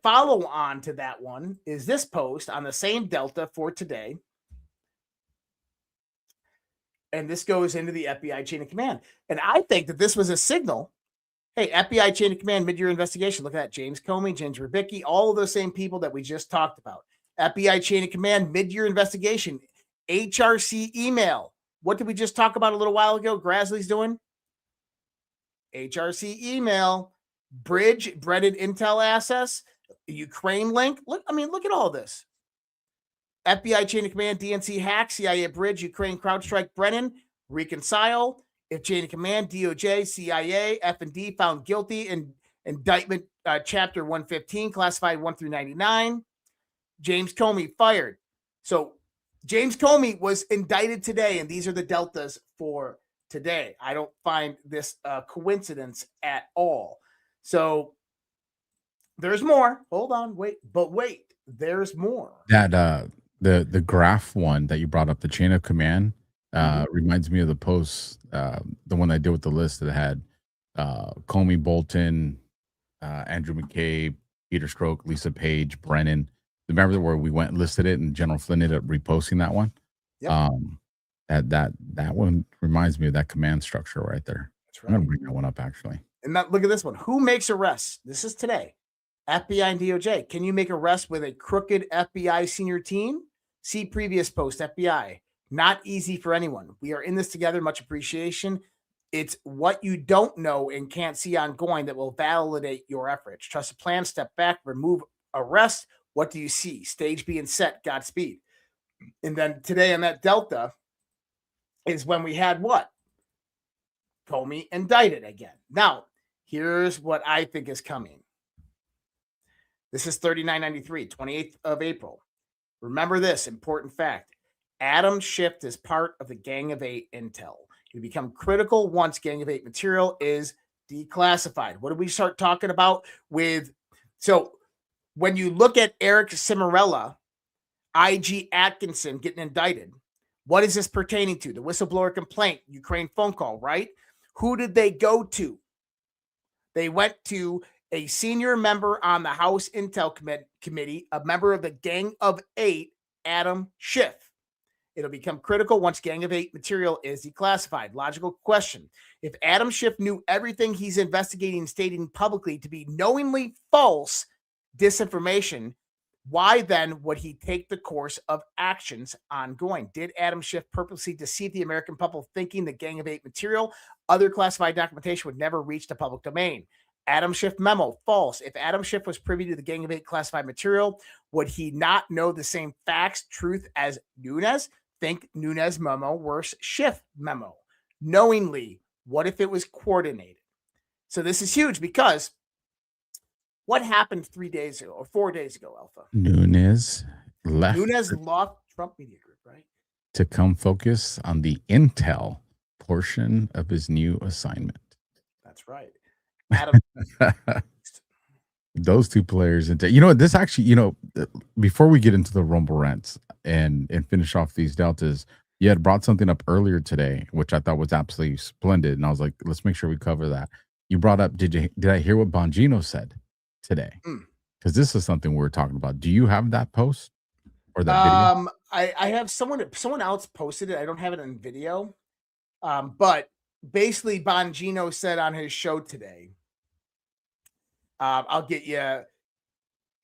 Speaker 7: follow on to that one is this post on the same Delta for today. And this goes into the FBI chain of command. And I think that this was a signal. Hey, FBI chain of command, mid-year investigation. Look at that. James Comey, James Ribicki, all of those same people that we just talked about. FBI chain of command, mid-year investigation. HRC email. What did we just talk about a little while ago? Grassley's doing? HRC email. Bridge, Brennan Intel access, Ukraine link. Look at all this. FBI chain of command, DNC hack, CIA bridge, Ukraine CrowdStrike, Brennan, reconcile. If chain of command, DOJ, CIA, F&D found guilty in indictment chapter 115, classified 1 through 99. James Comey fired. So James Comey was indicted today, and these are the Deltas for today. I don't find this a coincidence at all. So there's more. Hold on, wait, there's more.
Speaker 10: That the graph one that you brought up, the chain of command, reminds me of the post, the one I did with the list that had Comey, Bolton, Andrew McCabe, Peter Strzok, Lisa Page, Brennan. Remember where we went and listed it, and General Flynn ended up reposting that one.
Speaker 7: Yep.
Speaker 10: That one reminds me of that command structure right there.
Speaker 7: That's right.
Speaker 10: I'm gonna bring that one up actually.
Speaker 7: And look at this one. Who makes arrests? This is today. FBI and DOJ. Can you make arrests with a crooked FBI senior team? See previous post, FBI. Not easy for anyone. We are in this together. Much appreciation. It's what you don't know and can't see ongoing that will validate your efforts. Trust a plan, step back, remove arrest. What do you see? Stage being set. Godspeed. And then today on that Delta is when we had what? Comey indicted again. Now, here's what I think is coming. This is 3993, 28th of April. Remember this important fact. Adam Schiff is part of the Gang of Eight intel. You become critical once Gang of Eight material is declassified. What do we start talking about with? So when you look at Eric Cimarella, IG Atkinson getting indicted, what is this pertaining to? The whistleblower complaint, Ukraine phone call, right? Who did they go to? They went to a senior member on the House Intel Committee, a member of the Gang of Eight, Adam Schiff. It'll become critical once Gang of Eight material is declassified. Logical question. If Adam Schiff knew everything he's investigating and stating publicly to be knowingly false disinformation, why then would he take the course of actions ongoing? Did Adam Schiff purposely deceive the American public thinking the Gang of Eight material, other classified documentation would never reach the public domain? Adam Schiff memo, false. If Adam Schiff was privy to the Gang of Eight classified material, would he not know the same facts, truth as Nunes? Think Nunes memo versus Schiff memo. Knowingly, what if it was coordinated? So this is huge because what happened 3 days ago or 4 days ago, Alpha?
Speaker 10: Nunes left
Speaker 7: Nunes left Trump Media Group, right?
Speaker 10: to come focus on the intel portion of his new assignment.
Speaker 7: That's right. Adam.
Speaker 10: Those two players. You know what? This actually, you know, before we get into the Rumble rants and finish off these deltas, you had brought something up earlier today, which I thought was absolutely splendid. And I was like, let's make sure we cover that. You brought up, did I hear what Bongino said today? Because this is something we were talking about. Do you have that post or that video?
Speaker 7: I have someone else posted it. I don't have it in video. But basically Bongino said on his show today, I'll get you.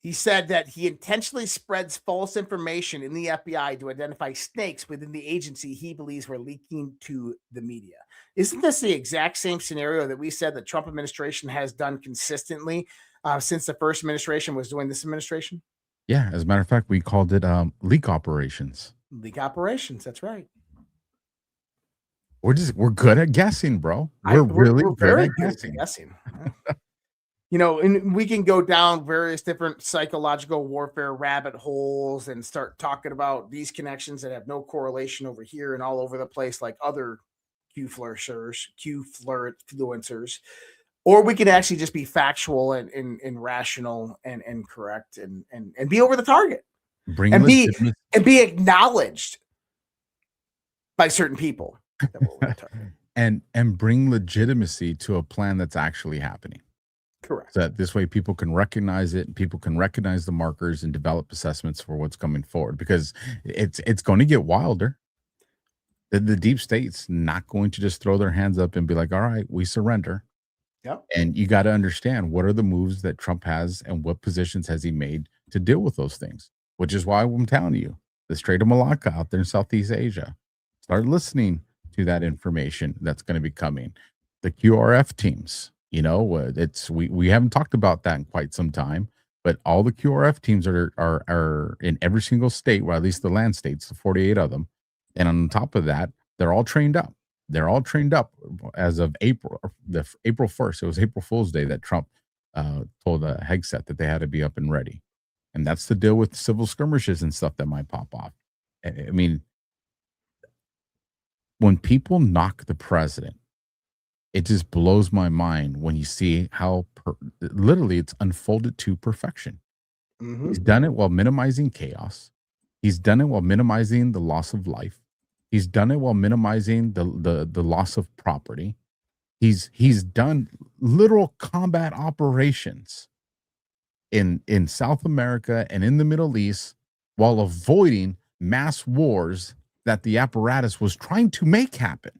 Speaker 7: He said that he intentionally spreads false information in the FBI to identify snakes within the agency he believes were leaking to the media. Isn't this the exact same scenario that we said the Trump administration has done consistently since the first administration was doing this administration?
Speaker 10: Yeah, as a matter of fact, we called it leak operations.
Speaker 7: Leak operations, that's right.
Speaker 10: We're good at guessing, bro. We're really
Speaker 7: very
Speaker 10: good at
Speaker 7: guessing. You know, and we can go down various different psychological warfare rabbit holes and start talking about these connections that have no correlation over here and all over the place, like other Q-influencers, or we could actually just be factual and rational and correct and be over the target and be acknowledged by certain people.
Speaker 10: and bring legitimacy to a plan that's actually happening.
Speaker 7: Correct.
Speaker 10: So that this way people can recognize it, people can recognize the markers and develop assessments for what's coming forward, because it's going to get wilder. The deep state's not going to just throw their hands up and be like, all right, we surrender.
Speaker 7: Yep.
Speaker 10: And you got to understand, what are the moves that Trump has and what positions has he made to deal with those things, which is why I'm telling you, the Strait of Malacca out there in Southeast Asia, start listening to that information that's going to be coming. The QRF teams, you know, we haven't talked about that in quite some time, but all the QRF teams are in every single state, or at least the land states, the 48 of them. And on top of that, they're all trained up. They're all trained up as of April 1st. It was April Fool's Day that Trump told Hegseth that they had to be up and ready. And that's to deal with civil skirmishes and stuff that might pop off. I mean, when people knock the president, it just blows my mind when you see how literally it's unfolded to perfection.
Speaker 7: Mm-hmm.
Speaker 10: He's done it while minimizing chaos. He's done it while minimizing the loss of life. He's done it while minimizing the loss of property. He's done literal combat operations in South America and in the Middle East while avoiding mass wars that the apparatus was trying to make happen.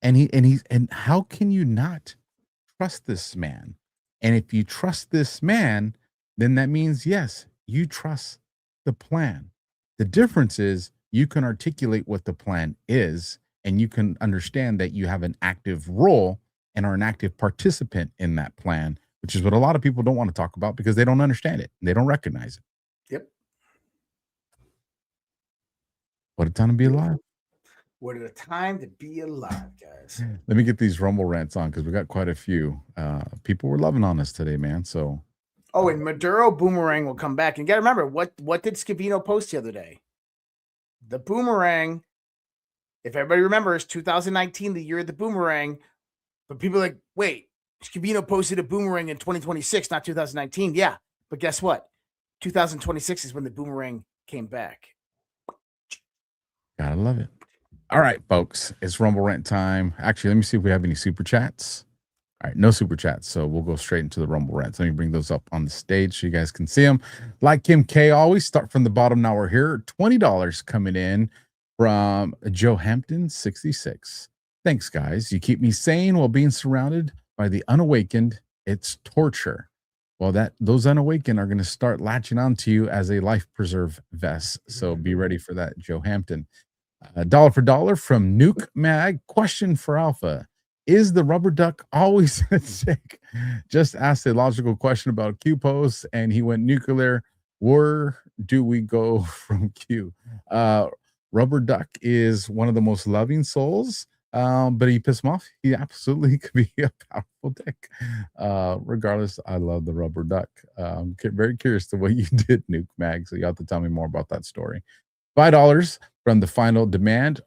Speaker 10: And how can you not trust this man? And if you trust this man, then that means, yes, you trust the plan. The difference is you can articulate what the plan is, and you can understand that you have an active role and are an active participant in that plan, which is what a lot of people don't want to talk about because they don't understand it. They don't recognize it.
Speaker 7: Yep.
Speaker 10: What a time to be alive.
Speaker 7: What a time to be alive, guys.
Speaker 10: Let me get these Rumble rants on because we got quite a few. People were loving on us today, man. So,
Speaker 7: and Maduro Boomerang will come back. And you got to remember, what did Scavino post the other day? the boomerang. If everybody remembers 2019, the year of the boomerang, but people are like, wait, Scavino posted a boomerang in 2026, not 2019. Yeah, but guess what? 2026 is when the boomerang came back.
Speaker 10: Gotta love it. All right, folks, it's Rumble Rant time. Actually, let me see if we have any super chats. All right, no super chats, so we'll go straight into the Rumble Rants. Let me bring those up on the stage so you guys can see them. Like Kim K, always start from the bottom. Now we're here. $20 coming in from Joe Hampton, 66. Thanks, guys. You keep me sane while being surrounded by the unawakened. It's torture. Well, those unawakened are going to start latching onto you as a life preserve vest. So be ready for that, Joe Hampton. Dollar for dollar from Nuke Mag. Question for Alpha. Is the rubber duck always sick? Just asked a logical question about Q posts and he went nuclear. Where do we go from Q? Rubber duck is one of the most loving souls, but he pissed him off. He absolutely could be a powerful dick. Regardless, I love the rubber duck. I'm very curious to what you did, Nuke Mag. So you have to tell me more about that story. $5 from the final demand.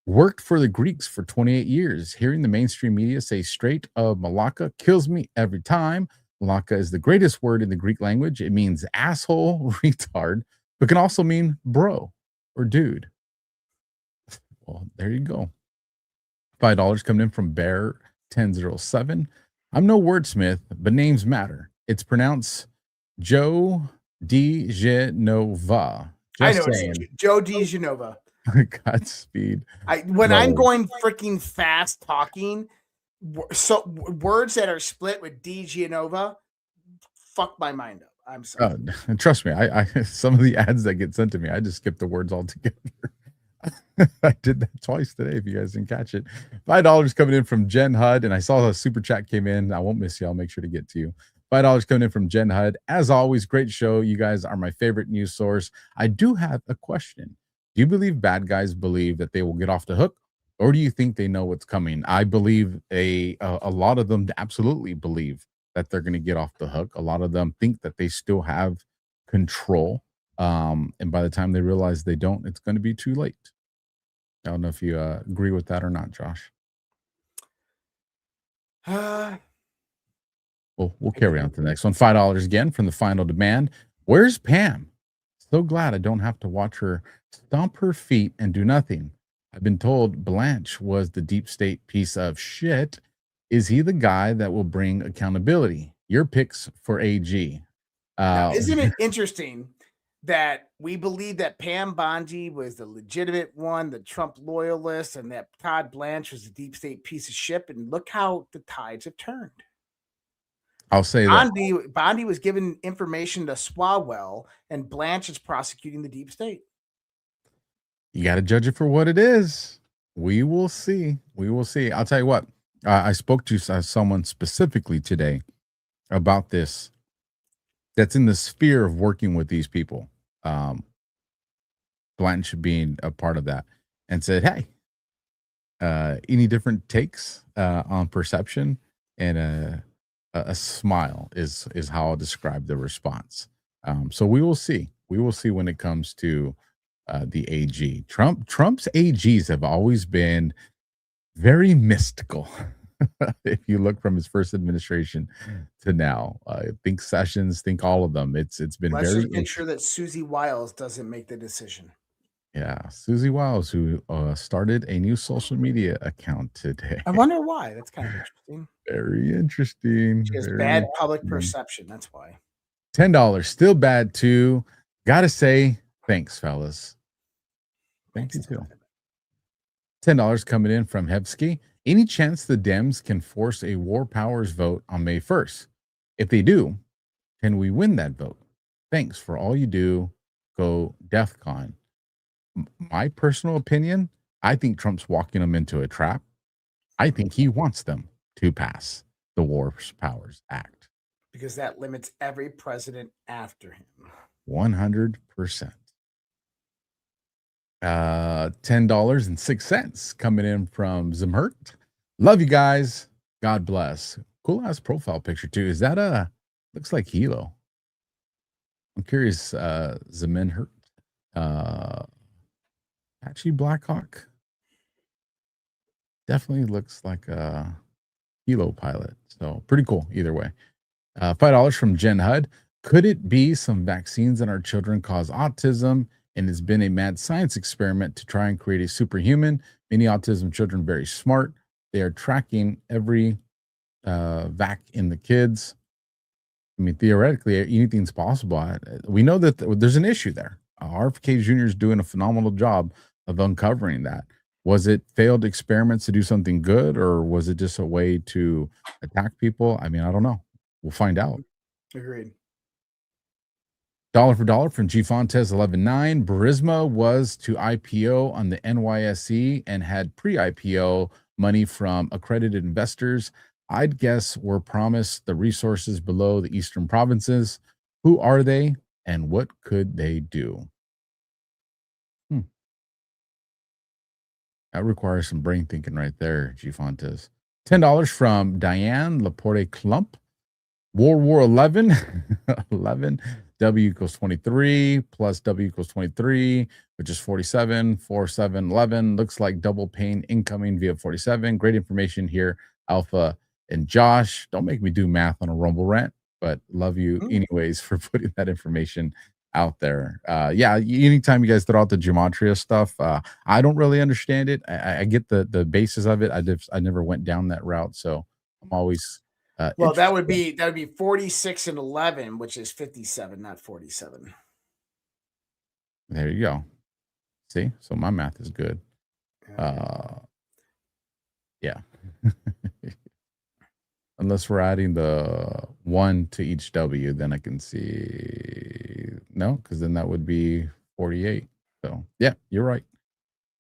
Speaker 10: Worked for the Greeks for 28 years. Hearing the mainstream media say straight of Malaka kills me every time. Malaka is the greatest word in the Greek language. It means asshole, retard, but can also mean bro or dude. Well, there you go. $5 coming in from Bear 1007. I'm no wordsmith, but names matter. It's pronounced Joe DiGenova.
Speaker 7: I know it's Joe DiGenova.
Speaker 10: Godspeed.
Speaker 7: When I'm going freaking fast talking, so words that are split with DiGenova, fuck my mind up. I'm sorry.
Speaker 10: Trust me, I some of the ads that get sent to me, I just skip the words altogether. I did that twice today. If you guys didn't catch it, $5 coming in from Jen Hud, and I saw a super chat came in. I won't miss you. I'll make sure to get to you. $5 coming in from Jen Hud. As always, great show. You guys are my favorite news source. I do have a question. Do you believe bad guys believe that they will get off the hook, or do you think they know what's coming? I believe a lot of them absolutely believe that they're going to get off the hook. A lot of them think that they still have control, and by the time they realize they don't, it's going to be too late. I don't know if you agree with that or not, Josh. We'll carry on to the next one. $5 again from the final demand. Where's Pam? So glad I don't have to watch her stomp her feet and do nothing. I've been told Blanche was the deep state piece of shit. Is he the guy that will bring accountability? Your picks for AG.
Speaker 7: Now, isn't it interesting that we believe that Pam Bondi was the legitimate one, the Trump loyalist, and that Todd Blanche was a deep state piece of shit? And look how the tides have turned.
Speaker 10: I'll say that
Speaker 7: Bondi was given information to Swalwell, and Blanche is prosecuting the deep state.
Speaker 10: You got to judge it for what it is. We will see. We will see. I'll tell you what. I spoke to someone specifically today about this that's in the sphere of working with these people. Blanche being a part of that, and said, hey, any different takes on perception? And a smile is how I'll describe the response. So we will see. We will see when it comes to the AG. Trump's AGs have always been very mystical. If you look from his first administration to now, think Sessions, think all of them. It's been
Speaker 7: Let's
Speaker 10: very
Speaker 7: just make sure that Susie Wiles doesn't make the decision.
Speaker 10: Yeah, Susie Wiles, who started a new social media account today.
Speaker 7: I wonder why. That's kind of interesting.
Speaker 10: Very interesting.
Speaker 7: She has
Speaker 10: Very
Speaker 7: bad public
Speaker 10: interesting.
Speaker 7: perception. That's why.
Speaker 10: $10, still bad too. Gotta say thanks, fellas. Thank you too. $10 coming in from Hebsky. Any chance the Dems can force a war powers vote on May 1st? If they do, can we win that vote? Thanks for all you do. Go DEFCON. My personal opinion, I think Trump's walking them into a trap. I think he wants them to pass the War Powers Act.
Speaker 7: Because that limits every president after him.
Speaker 10: 100%. $10.06 coming in from Zimhert. Love you guys. God bless. Cool ass profile picture too. Is that looks like Hilo? I'm curious, Zimhert. Apache Blackhawk. Definitely looks like a Hilo pilot. So pretty cool either way. $5 from Jen Hud. Could it be some vaccines in our children cause autism? And it's been a mad science experiment to try and create a superhuman. Many autism children very smart. They are tracking every vac in the kids. I mean, theoretically, anything's possible. We know that there's an issue there. RFK Jr. is doing a phenomenal job of uncovering that. Was it failed experiments to do something good, or was it just a way to attack people? I mean, I don't know. We'll find out.
Speaker 7: Agreed.
Speaker 10: Dollar for dollar from G Fontes 11.9. Burisma was to IPO on the NYSE and had pre-IPO money from accredited investors. I'd guess we're promised the resources below the eastern provinces. Who are they and what could they do? That requires some brain thinking right there, G Fontes. $10 from Diane Laporte Clump. World War 11. 11. W equals 23 plus W equals 23, which is 47. 4, 7, 11. Looks like double pain incoming via 47. Great information here, Alpha and Josh. Don't make me do math on a Rumble rant, but love you anyways for putting that information out there. Yeah, anytime you guys throw out the gematria stuff, I don't really understand it. I get the basis of it. I never went down that route, so I'm always
Speaker 7: well, that would be 46 and 11, which is 57, not 47.
Speaker 10: There you go. See, so my math is good. Yeah. Unless we're adding the 1 to each W, then I can see. No, because then that would be 48. So, yeah, you're right.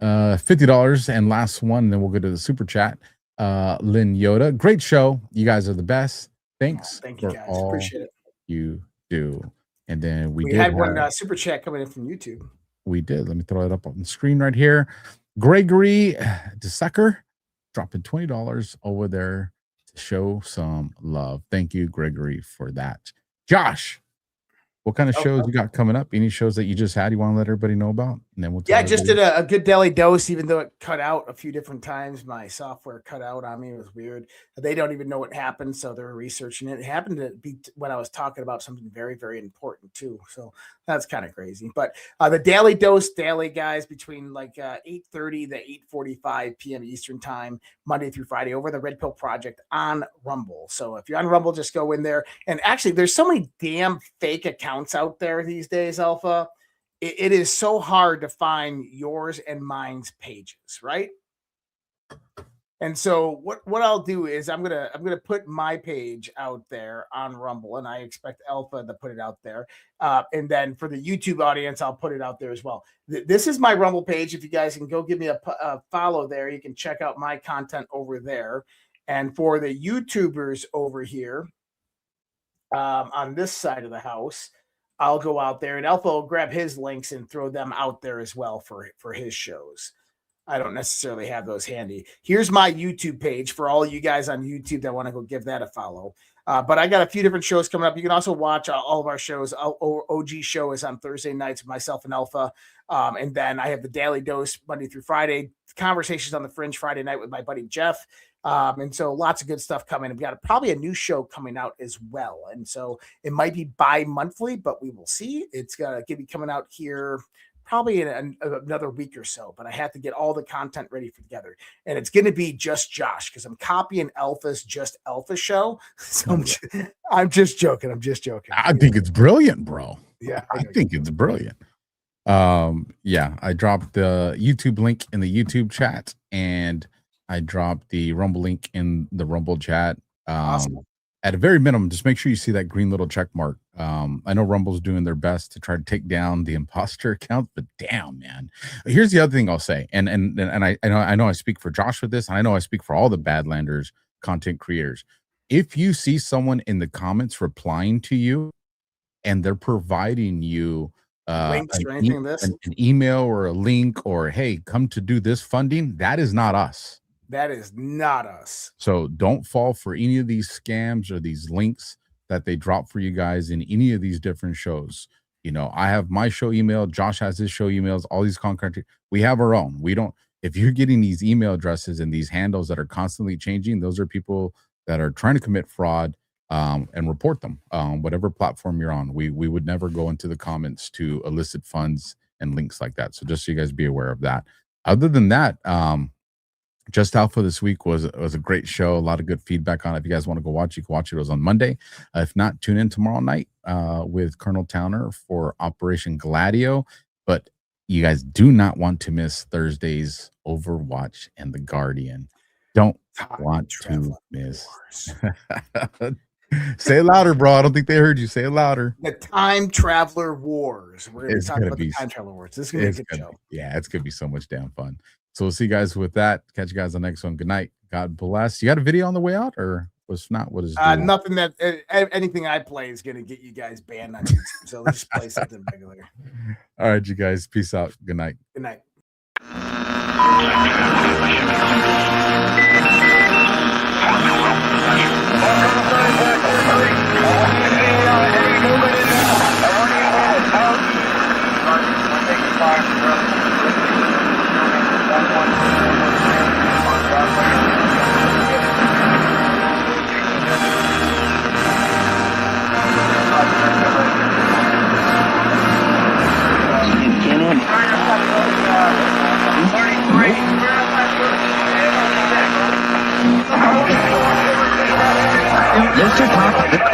Speaker 10: $50 and last one, then we'll go to the super chat. Lynn Yoda, great show. You guys are the best. Thanks.
Speaker 7: Thank you, guys. Appreciate it.
Speaker 10: You do. And then we
Speaker 7: had one super chat coming in from YouTube.
Speaker 10: We did. Let me throw it up on the screen right here. Gregory DeSucker dropping $20 over there to show some love. Thank you, Gregory, for that. Josh, what kind of shows you got coming up? Any shows that you just had you want to let everybody know about? And then we'll
Speaker 7: I just did a good daily dose, even though it cut out a few different times. My software cut out on me. It was weird. They don't even know what happened, so they're researching it. It happened to be when I was talking about something very, very important too. So that's kind of crazy. But the daily dose daily, guys, between like 8:30 to 8:45 p.m. Eastern time, Monday through Friday, over the Red Pill Project on Rumble. So if you're on Rumble, just go in there. And actually, there's so many damn fake accounts out there these days, Alpha. It is so hard to find yours and mine's pages, right? And so what I'll do is I'm gonna put my page out there on Rumble, and I expect Alpha to put it out there. And then for the YouTube audience, I'll put it out there as well. This is my Rumble page. If you guys can go give me a follow there, you can check out my content over there. And for the YouTubers over here, on this side of the house, I'll go out there and Alpha will grab his links and throw them out there as well for his shows. I don't necessarily have those handy. Here's my YouTube page for all you guys on YouTube that want to go give that a follow. But I got a few different shows coming up. You can also watch all of our shows. OG show is on Thursday nights with myself and Alpha. And then I have the Daily Dose Monday through Friday. Conversations on the Fringe Friday night with my buddy Jeff. And so lots of good stuff coming. We've got probably a new show coming out as well. And so it might be bi-monthly, but we will see. It's going to be coming out here probably in another week or so, but I have to get all the content ready for together. And it's going to be just Josh because I'm copying Alpha's Just Alpha show. So I'm just joking.
Speaker 10: I think it's brilliant, bro.
Speaker 7: Yeah,
Speaker 10: I think it's brilliant. Yeah, I dropped the YouTube link in the YouTube chat, and I dropped the Rumble link in the Rumble chat.
Speaker 7: Awesome.
Speaker 10: At a very minimum, just make sure you see that green little check mark. I know Rumble's doing their best to try to take down the imposter account, but damn, man. Here's the other thing I'll say, and I know I speak for Josh with this, and I know I speak for all the Badlanders content creators. If you see someone in the comments replying to you, and they're providing you
Speaker 7: links or anything of this,
Speaker 10: an email or a link, or hey, come to do this funding, that is not us.
Speaker 7: That is not us.
Speaker 10: So don't fall for any of these scams or these links that they drop for you guys in any of these different shows. You know, I have my show email. Josh has his show emails. All these contractors, we have our own. We don't. If you're getting these email addresses and these handles that are constantly changing, those are people that are trying to commit fraud, and report them. Whatever platform you're on, we would never go into the comments to elicit funds and links like that. So just so you guys be aware of that. Other than that, Just Alpha this week was a great show. A lot of good feedback on it. If you guys want to go watch, you can watch it. It was on Monday. If not, tune in tomorrow night with Colonel Towner for Operation Gladio. But you guys do not want to miss Thursday's Overwatch and The Guardian. Don't want to miss. Say it louder, bro. I don't think they heard you. Say it louder.
Speaker 7: The Time Traveler Wars. We're going to talk about the Time Traveler Wars. This is going to be a good show.
Speaker 10: Yeah, it's going to be so much damn fun. So we'll see you guys with that. Catch you guys on the next one. Good night. God bless. You got a video on the way out, or was not? What is
Speaker 7: nothing that anything I play is going to get you guys banned on YouTube. So let's just play something regular.
Speaker 10: All right, you guys. Peace out. Good night.
Speaker 7: Good night.
Speaker 9: Let's talk.